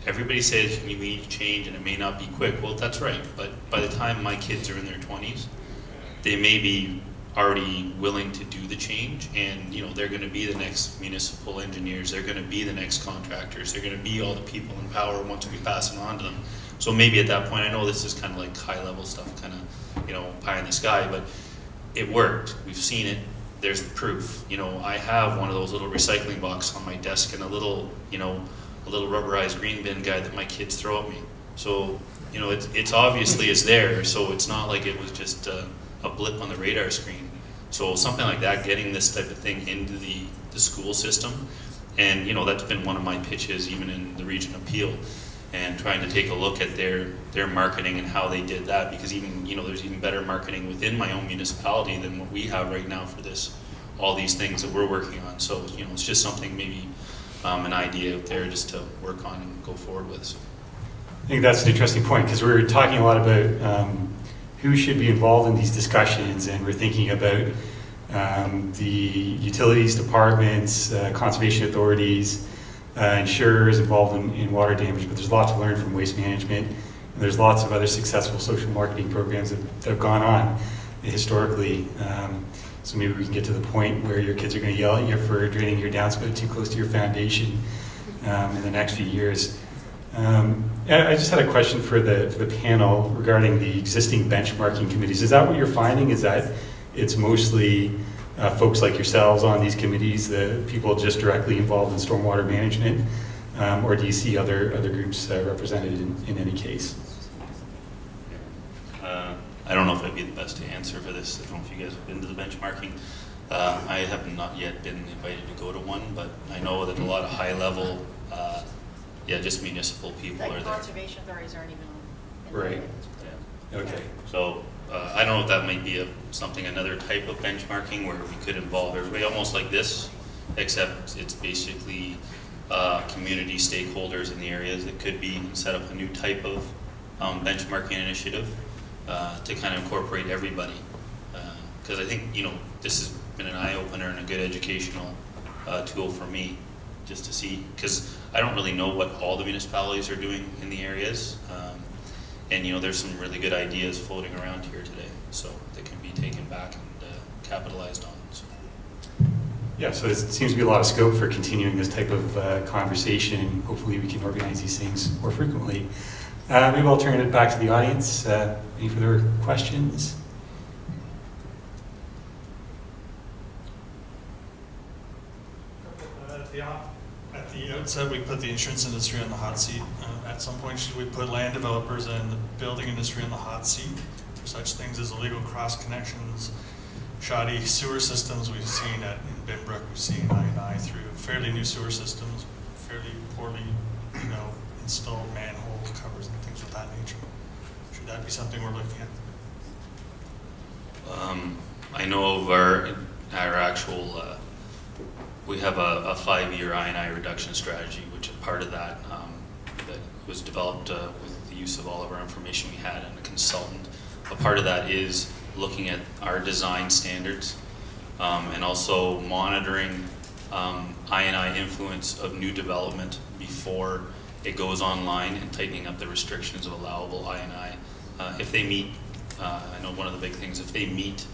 Everybody says we need to change and it may not be quick. Well, that's right, but by the time my kids are in their 20s, they may be already willing to do the change, and they're going to be the next municipal engineers, they're going to be the next contractors, they're going to be all the people in power once we pass it on to them. So maybe at that point, I know this is kind of like high level stuff, kind of pie in the sky, but it worked. We've seen it. There's the proof. I have one of those little recycling boxes on my desk and a little rubberized green bin guy that my kids throw at me. So, it's obviously is there, so it's not like it was just a blip on the radar screen. So something like that, getting this type of thing into the school system, and that's been one of my pitches even in the region of Peel, and trying to take a look at their marketing and how they did that, because even there's even better marketing within my own municipality than what we have right now for all these things that we're working on. So it's just something, maybe an idea out there just to work on and go forward with. So. I think that's an interesting point, because we're talking a lot about who should be involved in these discussions, and we're thinking about the utilities departments, conservation authorities, insurers involved in water damage, but there's a lot to learn from waste management, and there's lots of other successful social marketing programs that have gone on historically. So maybe we can get to the point where your kids are going to yell at you for draining your downspout too close to your foundation in the next few years. I just had a question for the panel regarding the existing benchmarking committees. Is that what you're finding? Is that it's mostly folks like yourselves on these committees, the people just directly involved in stormwater management, or do you see other groups represented in any case? I don't know if I'd be the best to answer for this. I don't know if you guys have been to the benchmarking. I have not yet been invited to go to one, but I know that a lot of high level, just municipal people are there. Conservation authorities aren't even Right. Yeah. Okay. So I don't know if that might be another type of benchmarking where we could involve everybody, almost like this, except it's basically community stakeholders in the areas that could be set up a new type of benchmarking initiative to kind of incorporate everybody. Because I think, this has been an eye-opener and a good educational tool for me, just to see, because I don't really know what all the municipalities are doing in the areas. And there's some really good ideas floating around here today, so that can be taken back and capitalized on. So. Yeah, so it seems to be a lot of scope for continuing this type of conversation. Hopefully we can organize these things more frequently. Maybe I'll turn it back to the audience. Any further questions? At the outset, we put the insurance industry on the hot seat. At some point, should we put land developers and the building industry on the hot seat for such things as illegal cross connections, shoddy sewer systems we've seen in Binbrook, we've seen I&I through fairly new sewer systems, fairly poorly, installed manhole covers and things of that nature. Should that be something we're looking at? I know of our actual, we have a 5-year I&I reduction strategy, which is part of that, that was developed with the use of all of our information we had and a consultant. A part of that is looking at our design standards and also monitoring I&I influence of new development before it goes online and tightening up the restrictions of allowable I&I. If they meet, I know one of the big things, if they meet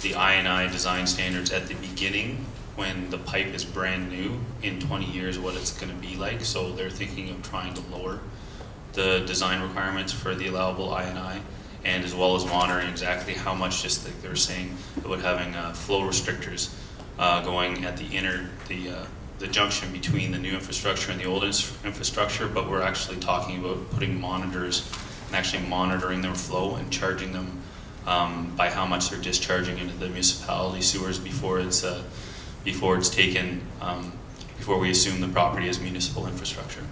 the I&I design standards at the beginning when the pipe is brand new, in 20 years what it's going to be like, so they're thinking of trying to lower the design requirements for the allowable I&I, and as well as monitoring exactly how much, just like they were saying about having flow restrictors going at the junction between the new infrastructure and the old infrastructure, but we're actually talking about putting monitors and actually monitoring their flow and charging them by how much they're discharging into the municipality sewers before it's taken, before we assume the property as municipal infrastructure.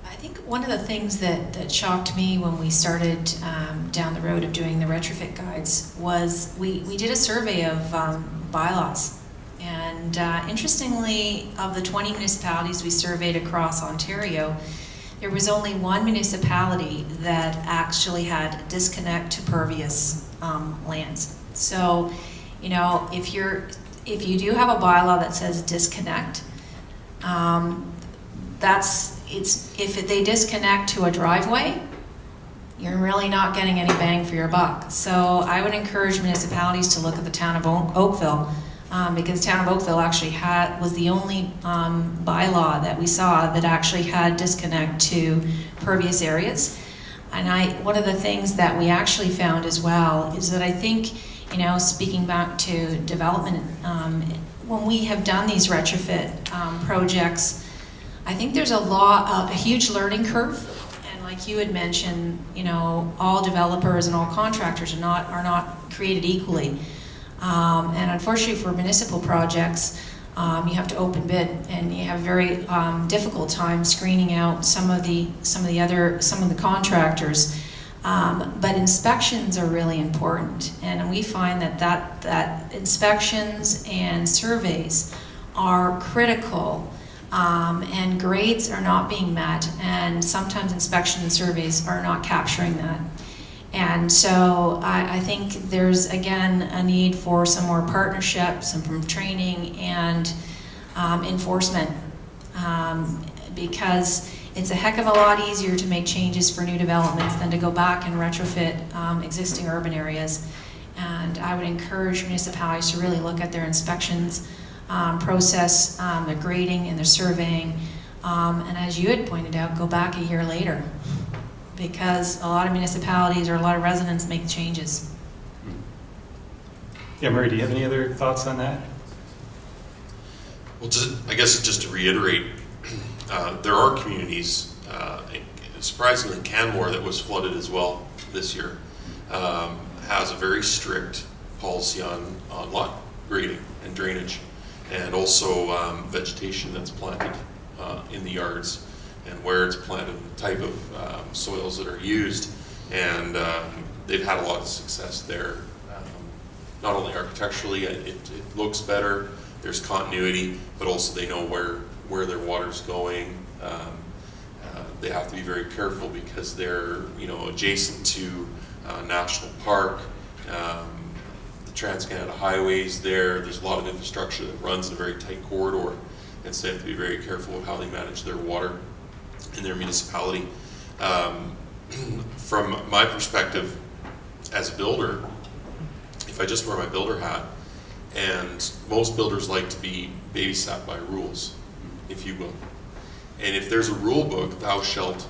I think one of the things that shocked me when we started down the road of doing the retrofit guides was we did a survey of bylaws. And interestingly, of the 20 municipalities we surveyed across Ontario, there was only one municipality that actually had disconnect to pervious lands. So, if you do have a bylaw that says disconnect, if they disconnect to a driveway, you're really not getting any bang for your buck. So I would encourage municipalities to look at the town of Oakville, because the town of Oakville actually was the only bylaw that we saw that actually had disconnect to pervious areas. And one of the things that we actually found as well is that I think, speaking back to development, when we have done these retrofit projects, I think there's a huge learning curve. And like you had mentioned, all developers and all contractors are not created equally. And unfortunately for municipal projects, you have to open bid, and you have a very difficult time screening out some of the contractors. But inspections are really important, and we find that inspections and surveys are critical, and grades are not being met, and sometimes inspection and surveys are not capturing that. And so I think there's, again, a need for some more partnerships and from training and enforcement, because it's a heck of a lot easier to make changes for new developments than to go back and retrofit existing urban areas. And I would encourage municipalities to really look at their inspections process, their grading and their surveying, and as you had pointed out, go back a year later, because a lot of municipalities or a lot of residents make changes. Yeah, Murray, do you have any other thoughts on that? Well, I guess just to reiterate, there are communities, surprisingly Canmore, that was flooded as well this year, has a very strict policy on lot grading and drainage, and also vegetation that's planted in the yards, and where it's planted, the type of soils that are used, and they've had a lot of success there. Not only architecturally, it looks better, there's continuity, but also they know where their water's going, They have to be very careful because they're, adjacent to National Park, the Trans-Canada highways there. There's a lot of infrastructure that runs in a very tight corridor, and so they have to be very careful with how they manage their water in their municipality. From my perspective as a builder, if I just wear my builder hat, and most builders like to be babysat by rules, if you will. And if there's a rule book, thou shalt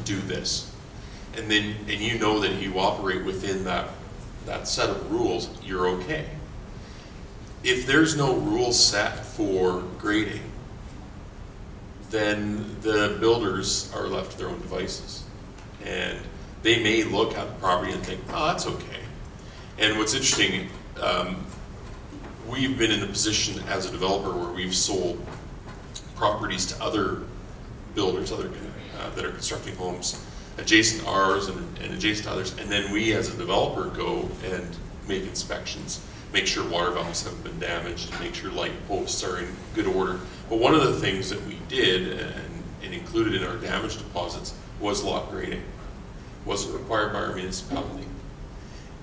do this, and you know that you operate within that set of rules, you're okay. If there's no rule set for grading, then the builders are left to their own devices. And they may look at the property and think, oh, that's okay. And what's interesting, we've been in a position as a developer where we've sold properties to other builders, that are constructing homes adjacent to ours and adjacent to others, and then we as a developer go and make inspections, make sure water valves haven't been damaged, and make sure light posts are in good order. But one of the things that we did and included in our damage deposits was lot grading. It wasn't required by our municipality.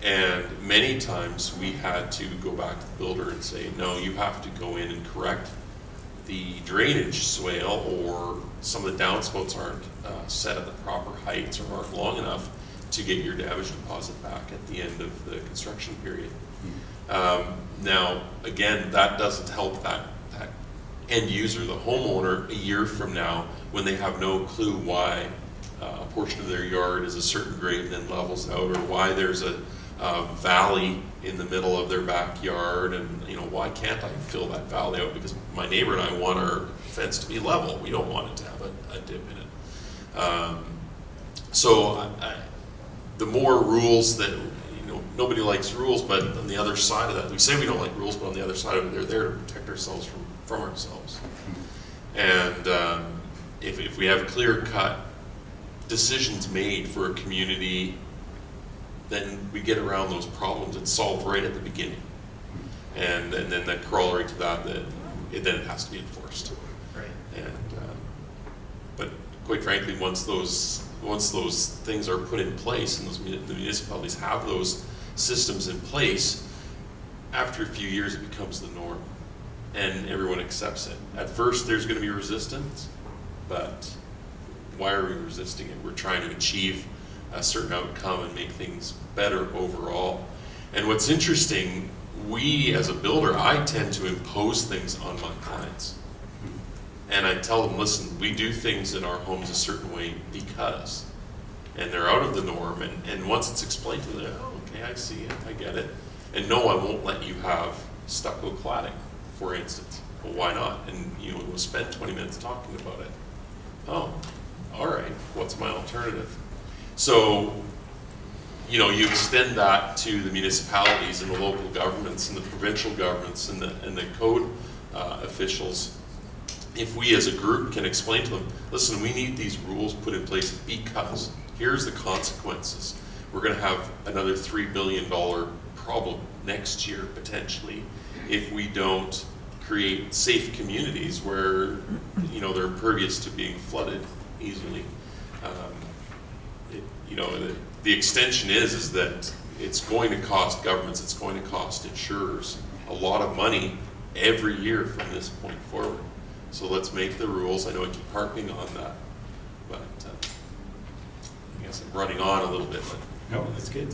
And many times we had to go back to the builder and say, no, you have to go in and correct the drainage swale, or some of the downspouts aren't set at the proper heights or aren't long enough to get your damage deposit back at the end of the construction period. Now, again, that doesn't help that end user, the homeowner, a year from now when they have no clue why a portion of their yard is a certain grade and then levels out, or why there's a valley in the middle of their backyard, and why can't I fill that valley out? Because my neighbor and I want our fence to be level. We don't want it to have a dip in it. So the more rules that, nobody likes rules, but on the other side of that, we say we don't like rules, but on the other side of it, they're there to protect ourselves from ourselves. And if we have clear-cut decisions made for a community, then we get around those problems. It's solved right at the beginning. And then the corollary to that, then it has to be enforced. Right. And but quite frankly, once those things are put in place, and the municipalities have those systems in place, after a few years it becomes the norm, and everyone accepts it. At first, there's going to be resistance, but why are we resisting it? We're trying to achieve a certain outcome and make things better overall. And what's interesting, we as a builder, I tend to impose things on my clients. And I tell them, listen, we do things in our homes a certain way because, and they're out of the norm, and once it's explained to them, oh, okay, I see it, I get it. And no, I won't let you have stucco cladding, for instance. Well, why not? And we'll spend 20 minutes talking about it. Oh, all right, what's my alternative? So, you extend that to the municipalities and the local governments and the provincial governments and the code officials. If we as a group can explain to them, listen, we need these rules put in place because here's the consequences. We're going to have another $3 billion problem next year, potentially, if we don't create safe communities where, they're impervious to being flooded easily. The extension is that it's going to cost governments, it's going to cost insurers a lot of money every year from this point forward. So let's make the rules. I know I keep harping on that, but I guess I'm running on a little bit. But No, that's good.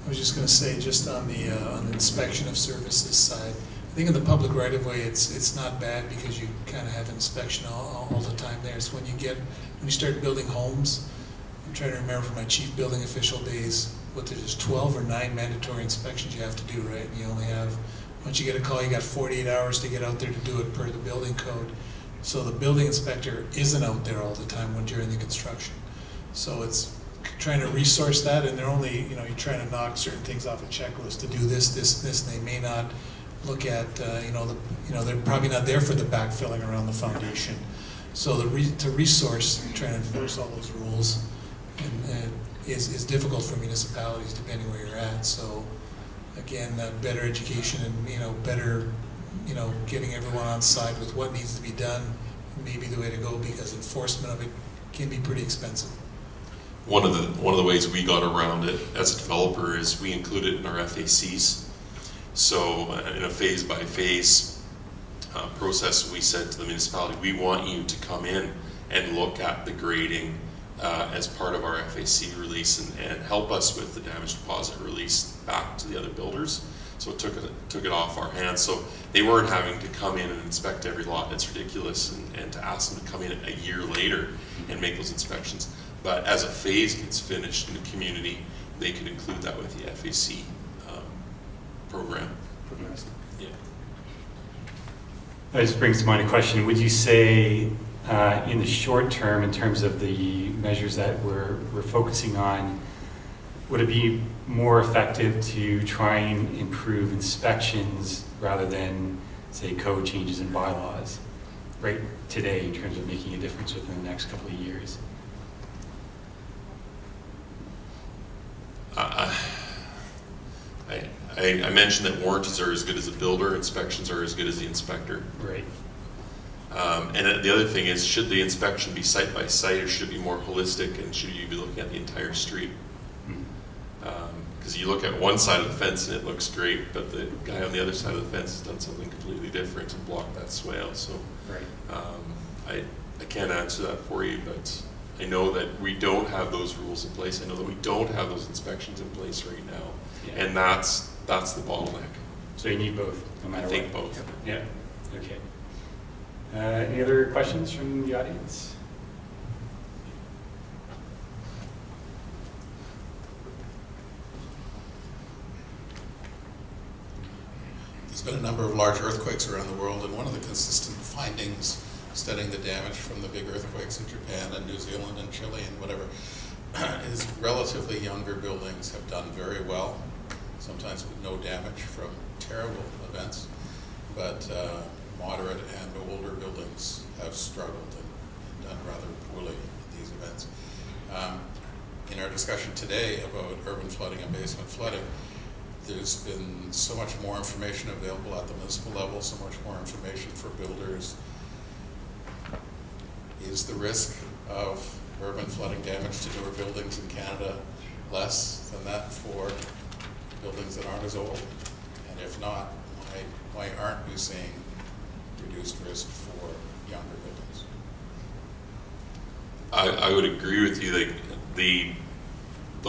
I was just going to say, just on the inspection of services side, I think in the public right-of-way, it's not bad because you kind of have inspection all the time there. It's when you start building homes. I'm trying to remember from my chief building official days, what there's 12 or 9 mandatory inspections you have to do, right? And you only have, once you get a call, you got 48 hours to get out there to do it per the building code. So the building inspector isn't out there all the time when during the construction. So it's trying to resource that, and they're only, you're trying to knock certain things off a checklist to do this, and they may not look at, they're probably not there for the backfilling around the foundation. So to resource, trying to enforce all those rules is difficult for municipalities depending where you're at. So again, better education and better getting everyone on side with what needs to be done, may be the way to go, because enforcement of it can be pretty expensive. One of the ways we got around it as a developer is we include it in our FACs. So in a phase-by-phase process, we said to the municipality, we want you to come in and look at the grading as part of our FAC release and help us with the damage deposit release back to the other builders. So it took it off our hands. So they weren't having to come in and inspect every lot. It's ridiculous, and to ask them to come in a year later and make those inspections. But as a phase gets finished in the community, they could include that with the FAC program. Yeah. That just brings to mind a question. Would you say in the short term, in terms of the measures that we're focusing on, would it be more effective to try and improve inspections rather than, say, code changes and bylaws right today in terms of making a difference within the next couple of years? I mentioned that warranties are as good as a builder, inspections are as good as the inspector. Right. And the other thing is, should the inspection be site by site, or should it be more holistic, and should you be looking at the entire street? Because you look at one side of the fence and it looks great, but the guy on the other side of the fence has done something completely different and blocked that swale. So Right. I can't answer that for you, but I know that we don't have those rules in place. I know that we don't have those inspections in place right now. Yeah. And that's the bottleneck. So you need both, no matter I think what. both. Yeah. Okay. Any other questions from the audience? There's been a number of large earthquakes around the world, and one of the consistent findings studying the damage from the big earthquakes in Japan and New Zealand and Chile and whatever is relatively younger buildings have done very well, sometimes with no damage from terrible events, but moderate and older buildings have struggled and done rather poorly in these events. In our discussion today about urban flooding and basement flooding, there's been so much more information available at the municipal level, so much more information for builders. Is the risk of urban flooding damage to newer buildings in Canada less than that for buildings that aren't as old? And if not, why aren't we seeing reduced risk for younger buildings? I would agree with you that the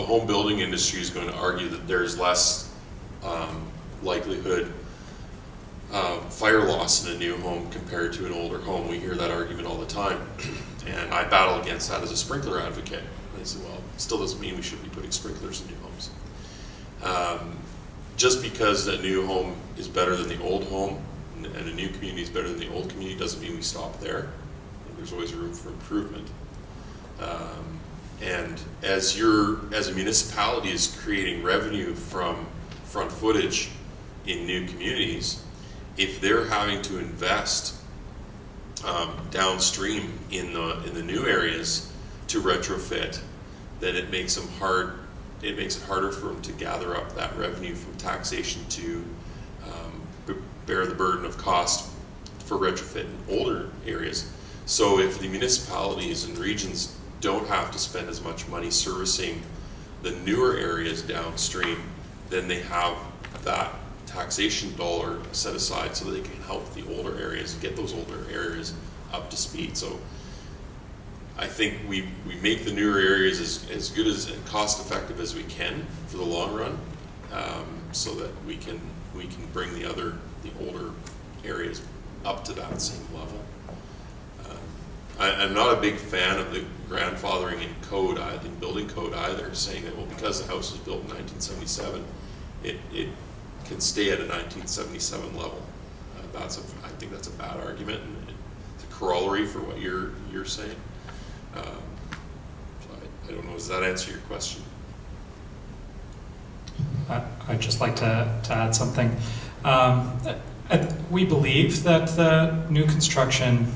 home building industry is going to argue that there's less likelihood of fire loss in a new home compared to an older home. We hear that argument all the time, and I battle against that as a sprinkler advocate. I say, well, it still doesn't mean we should be putting sprinklers in new homes. Just because a new home is better than the old home and a new community is better than the old community doesn't mean we stop there. There's always room for improvement. And as a municipality is creating revenue from front footage in new communities, if they're having to invest downstream in the new areas to retrofit, then it makes them hard. It makes it harder for them to gather up that revenue from taxation to bear the burden of cost for retrofit in older areas. So if the municipalities and regions don't have to spend as much money servicing the newer areas downstream, then they have that taxation dollar set aside so that they can help the older areas and get those older areas up to speed. So I think we make the newer areas as good as and cost effective as we can for the long run, so that we can bring the older areas up to that same level. I'm not a big fan of the grandfathering in building code either, saying that, well, because the house was built in 1977, it can stay at a 1977 level. I think that's a bad argument, and it's a corollary for what you're saying. So I don't know, does that answer your question? I'd just like to add something. We believe that the new construction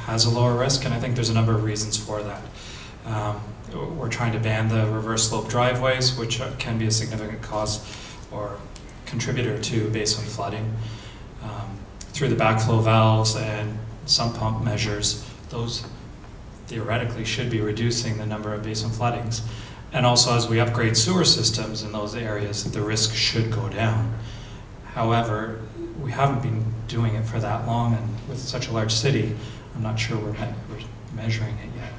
has a lower risk, and I think there's a number of reasons for that. We're trying to ban the reverse slope driveways, which can be a significant cause or contributor to basement flooding. Through the backflow valves and sump pump measures, those theoretically should be reducing the number of basement floodings. And also, as we upgrade sewer systems in those areas, the risk should go down. However, we haven't been doing it for that long, and with such a large city, I'm not sure we're measuring it yet.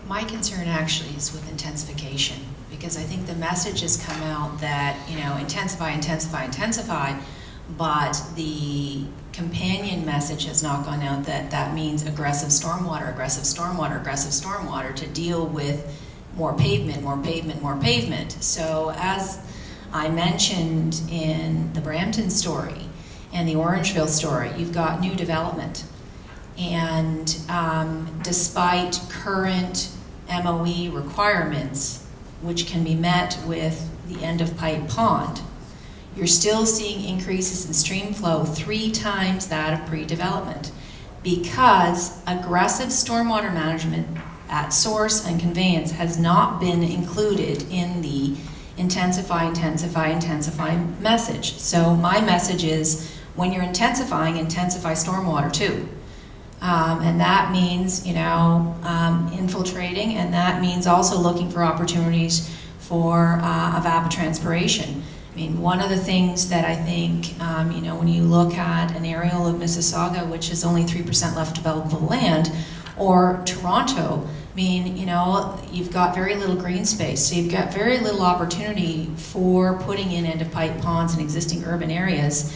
My concern actually is with intensification, because I think the message has come out that, you know, intensify, intensify, intensify, but the companion message has not gone out that that means aggressive stormwater, aggressive stormwater, aggressive stormwater to deal with more pavement, more pavement, more pavement. So as I mentioned in the Brampton story and the Orangeville story, you've got new development. And despite current MOE requirements, which can be met with the end of pipe pond, you're still seeing increases in stream flow 3 times that of pre-development, because aggressive stormwater management at source and conveyance has not been included in the intensify, intensify, intensify message. So my message is, when you're intensifying, intensify stormwater too. And that means, you know, infiltrating, and that means also looking for opportunities for evapotranspiration. I mean, one of the things that I think, you know, when you look at an aerial of Mississauga, which is only 3% left developable land, or Toronto, I mean, you know, you've got very little green space, so you've got very little opportunity for putting in end-of-pipe ponds in existing urban areas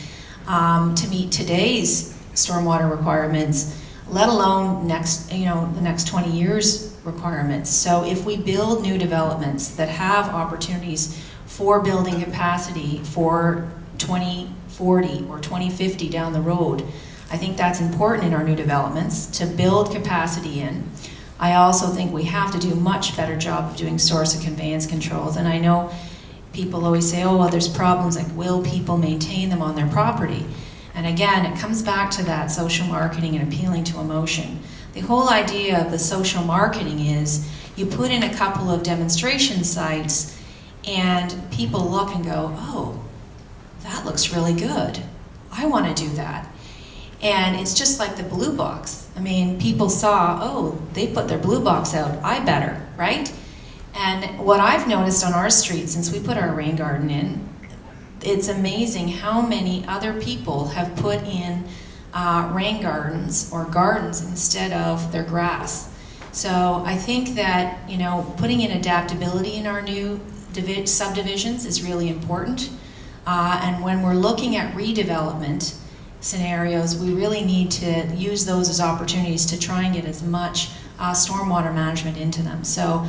to meet today's stormwater requirements, let alone next, you know, the next 20 years requirements. So if we build new developments that have opportunities for building capacity for 2040 or 2050 down the road, I think that's important in our new developments to build capacity in. I also think we have to do a much better job of doing source and conveyance controls. And I know people always say, oh, well, there's problems, like, will people maintain them on their property? And again, it comes back to that social marketing and appealing to emotion. The whole idea of the social marketing is you put in a couple of demonstration sites and people look and go, oh, that looks really good. I want to do that. And it's just like the blue box. I mean, people saw, oh, they put their blue box out, I better, right? And what I've noticed on our street since we put our rain garden in, it's amazing how many other people have put in rain gardens or gardens instead of their grass. So I think that, you know, putting in adaptability in our new subdivisions is really important. And when we're looking at redevelopment scenarios, we really need to use those as opportunities to try and get as much stormwater management into them. So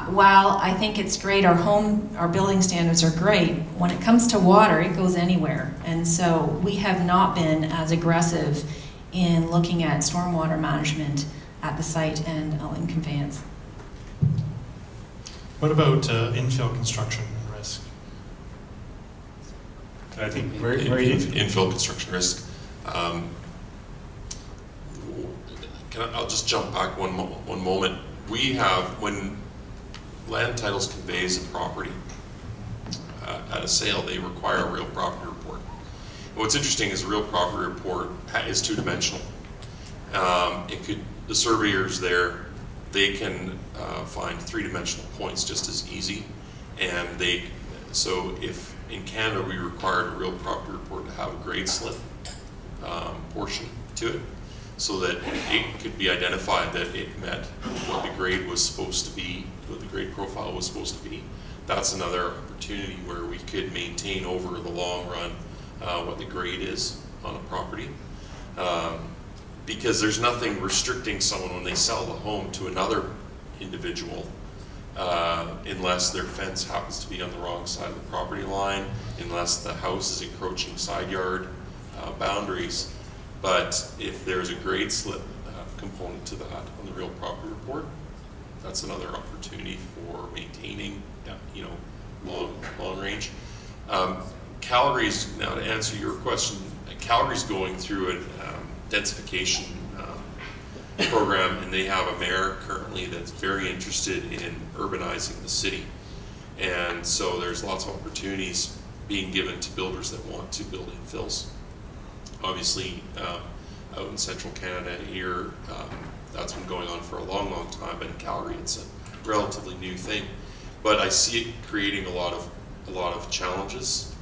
while I think it's great, our building standards are great, when it comes to water, it goes anywhere. And so we have not been as aggressive in looking at stormwater management at the site and in conveyance. What about infill construction risk? I think Infill construction risk. I'll just jump back one moment. We have, when land titles conveys a property at a sale, they require a real property report. And what's interesting is a real property report is two-dimensional. The surveyors there, they can find three-dimensional points just as easy. And so if in Canada we required a real property report to have a grade slip portion to it, so that it could be identified that it met what the grade was supposed to be, what the grade profile was supposed to be. That's another opportunity where we could maintain over the long run what the grade is on a property. Because there's nothing restricting someone when they sell the home to another individual unless their fence happens to be on the wrong side of the property line, unless the house is encroaching side yard boundaries. But if there's a grade slip component to that on the real property report, that's another opportunity for maintaining, you know, long range. Calgary's, now to answer your question, Calgary's going through a densification program, and they have a mayor currently that's very interested in urbanizing the city. And so there's lots of opportunities being given to builders that want to build infills. Obviously, out in central Canada here, that's been going on for a long, long time, but in Calgary it's a relatively new thing. But I see it creating a lot of challenges,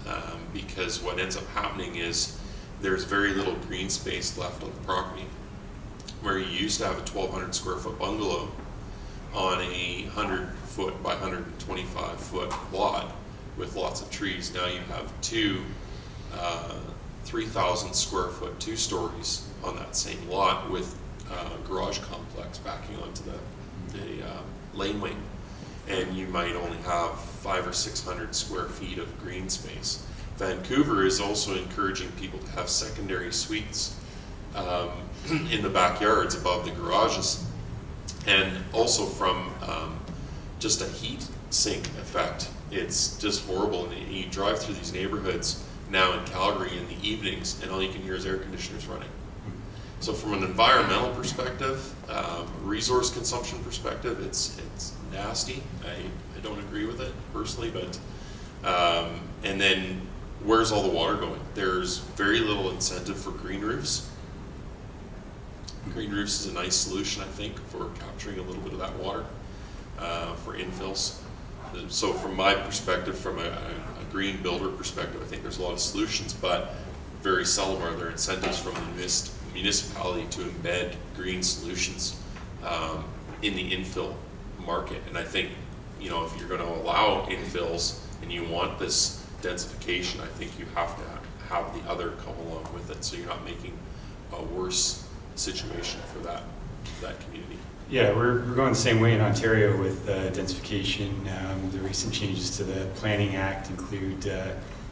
because what ends up happening is there's very little green space left on the property. Where you used to have a 1,200 square foot bungalow on a 100-foot by 125-foot lot with lots of trees, now you have two 3,000 square foot 2 stories on that same lot with garage complex backing onto the laneway, and you might only have 500 or 600 square feet of green space. Vancouver is also encouraging people to have secondary suites in the backyards above the garages, and also from just a heat sink effect. It's just horrible, and you drive through these neighborhoods now in Calgary in the evenings, and all you can hear is air conditioners running. So from an environmental perspective, resource consumption perspective, it's nasty. I don't agree with it personally, but and then where's all the water going? There's very little incentive for green roofs. Green roofs is a nice solution, I think, for capturing a little bit of that water for infills. So from my perspective, from a green builder perspective, I think there's a lot of solutions, but very seldom are there incentives from the municipality to embed green solutions in the infill market. And I think, if you're going to allow infills and you want this densification, I think you have to have the other come along with it, so you're not making a worse situation for that community. Yeah, we're going the same way in Ontario with densification. The recent changes to the Planning Act include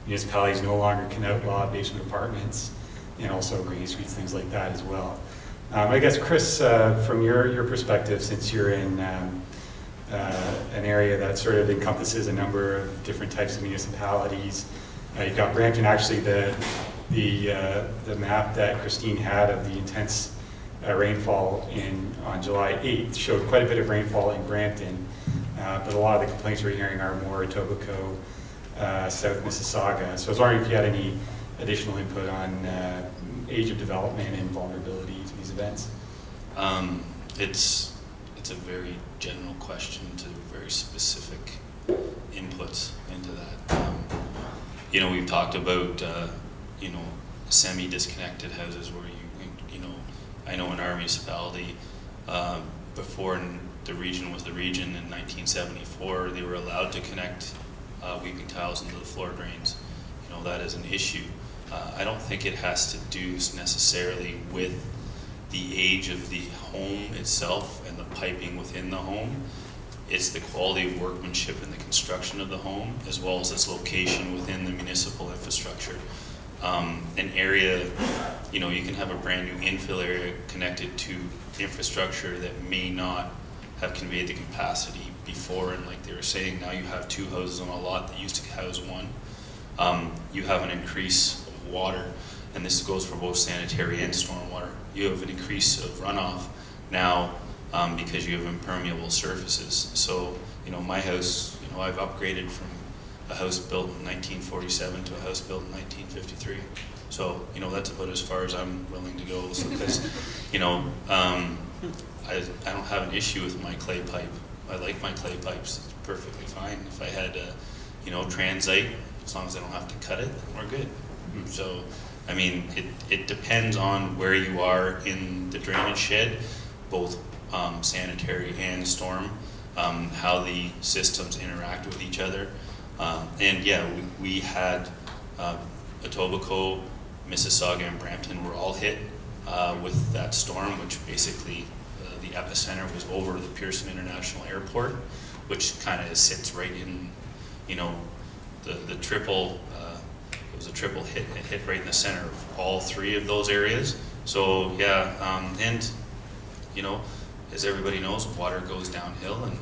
municipalities no longer can outlaw basement apartments, and also green suites, things like that as well. I guess, Chris, from your perspective, since you're in an area that sort of encompasses a number of different types of municipalities, you've got Brampton. Actually, the map that Christine had of the intense rainfall on July 8th showed quite a bit of rainfall in Brampton, but a lot of the complaints we're hearing are more Etobicoke, South Mississauga. So I was wondering if you had any additional input on age of development and vulnerability to these events. It's a very general question to very specific inputs into that. We've talked about semi-disconnected houses where I know in our municipality, before the region was the region in 1974, they were allowed to connect weeping tiles into the floor drains. That is an issue. I don't think it has to do necessarily with the age of the home itself and the piping within the home. It's the quality of workmanship and the construction of the home, as well as its location within the municipal infrastructure. An area, you can have a brand new infill area connected to infrastructure that may not have conveyed the capacity before, and like they were saying, now you have 2 houses on a lot that used to house 1. You have an increase of water, and this goes for both sanitary and stormwater. You have an increase of runoff now because you have impermeable surfaces. So, my house, I've upgraded from a house built in 1947 to a house built in 1953. So, that's about as far as I'm willing to go. So, because, I don't have an issue with my clay pipe. I like my clay pipes. It's perfectly fine. If I had, transite, as long as I don't have to cut it, we're good. So, it depends on where you are in the drainage shed, both sanitary and storm, how the systems interact with each other. We had Etobicoke, Mississauga, and Brampton were all hit with that storm, which basically the epicenter was over the Pearson International Airport, which kind of sits right in, the triple. It was a triple hit. It hit right in the center of all 3 of those areas. So as everybody knows, water goes downhill, and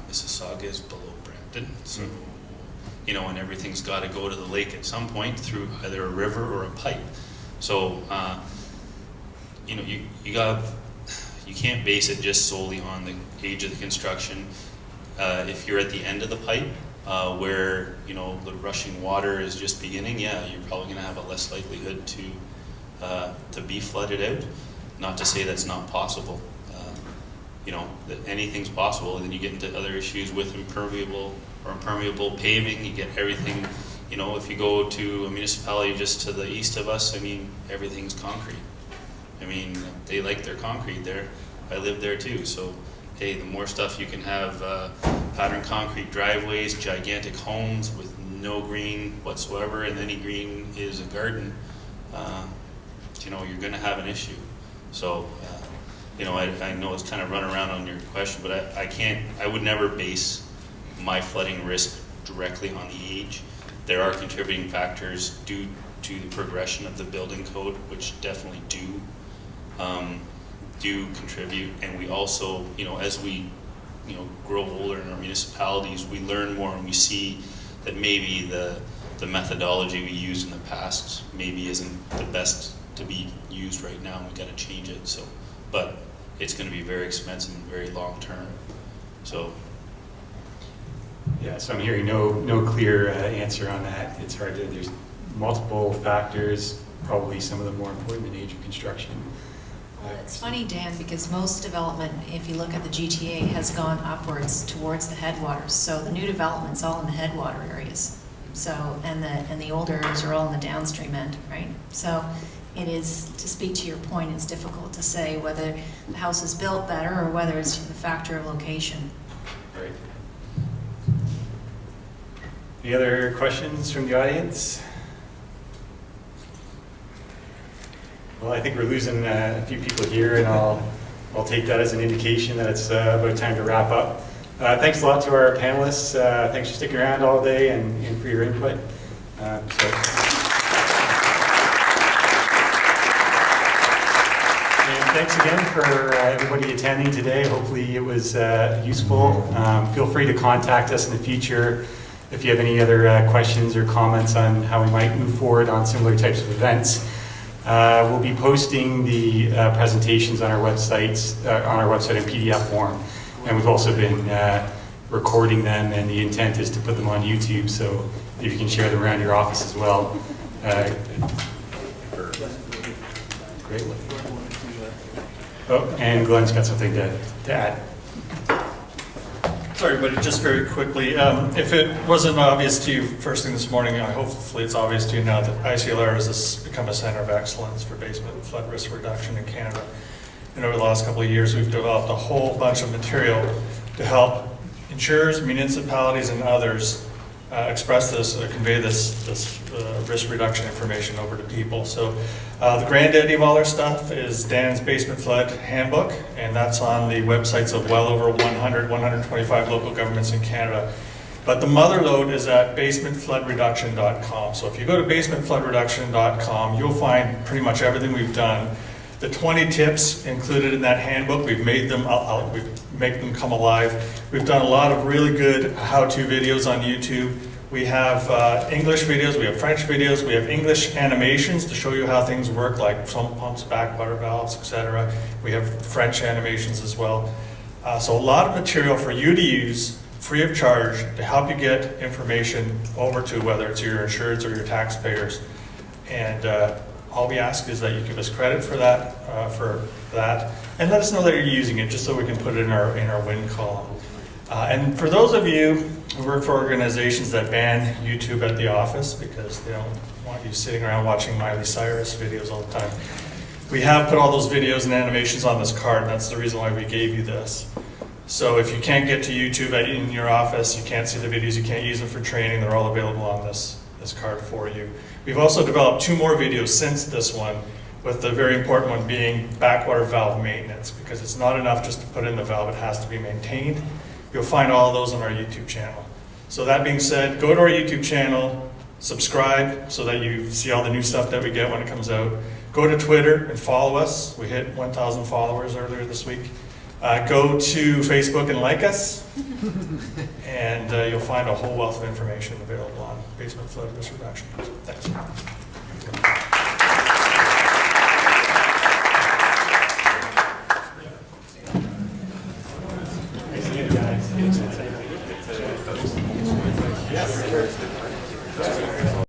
Mississauga is below Brampton. So, and everything's got to go to the lake at some point through either a river or a pipe. So, you can't base it just solely on the age of the construction. If you're at the end of the pipe, where the rushing water is just beginning, you're probably going to have a less likelihood to to be flooded out. Not to say that's not possible. That anything's possible, and then you get into other issues with impermeable or impermeable paving. You get everything, if you go to a municipality just to the east of us, everything's concrete. They like their concrete there. I live there too, so hey, the more stuff you can have, patterned concrete driveways, gigantic homes with no green whatsoever, and any green is a garden, you're gonna have an issue. So, I know it's kind of run around on your question, but I would never base my flooding risk directly on the age. There are contributing factors due to the progression of the building code, which definitely do contribute. And we also, as we, grow older in our municipalities, we learn more and we see that maybe the methodology we used in the past maybe isn't the best to be used right now, and we got to change it. So, but it's going to be very expensive and very long term. So. Yeah, so I'm hearing no clear answer on that. It's hard to, there's multiple factors, probably some of them more important than age of construction. Well, it's funny, Dan, because most development, if you look at the GTA, has gone upwards towards the headwaters. So the new development's all in the headwater areas. So, and the older areas are all in the downstream end, right? So it is, to speak to your point, it's difficult to say whether the house is built better or whether it's the factor of location. Right. Any other questions from the audience? Well, I think we're losing a few people here, and I'll take that as an indication that it's about time to wrap up. Thanks a lot to our panelists. Thanks for sticking around all day and for your input. And thanks again for everybody attending today. Hopefully it was useful. Feel free to contact us in the future if you have any other questions or comments on how we might move forward on similar types of events. We'll be posting the presentations on our website in PDF form, and we've also been recording them, and the intent is to put them on YouTube, so if you can share them around your office as well. Great. Oh, and Glenn's got something to add. Sorry, but just very quickly, if it wasn't obvious to you first thing this morning, hopefully it's obvious to you now that ICLR has become a center of excellence for basement flood risk reduction in Canada. And over the last couple of years, we've developed a whole bunch of material to help insurers, municipalities, and others express this, convey this risk reduction information over to people. So the granddaddy of all our stuff is Dan's Basement Flood Handbook, and that's on the websites of well over 125 local governments in Canada. But the mother load is at basementfloodreduction.com. So if you go to basementfloodreduction.com, you'll find pretty much everything we've done. The 20 tips included in that handbook, we've made them, make them come alive. We've done a lot of really good how-to videos on YouTube. We have English videos, we have French videos, we have English animations to show you how things work, like sump pumps, backwater valves, etc. We have French animations as well. So a lot of material for you to use free of charge to help you get information over to whether it's your insureds or your taxpayers. And all we ask is that you give us credit for that, and let us know that you're using it, just so we can put it in our win column. And for those of you who work for organizations that ban YouTube at the office because they don't want you sitting around watching Miley Cyrus videos all the time, we have put all those videos and animations on this card, and that's the reason why we gave you this. So if you can't get to YouTube in your office, you can't see the videos, you can't use them for training, they're all available on this card for you. We've also developed 2 more videos since this one, with the very important one being backwater valve maintenance, because it's not enough just to put in the valve, it has to be maintained. You'll find all of those on our YouTube channel. So that being said, go to our YouTube channel, subscribe so that you see all the new stuff that we get when it comes out. Go to Twitter and follow us. We hit 1,000 followers earlier this week. Go to Facebook and like us, and you'll find a whole wealth of information available on basement flood risk reduction. Thanks.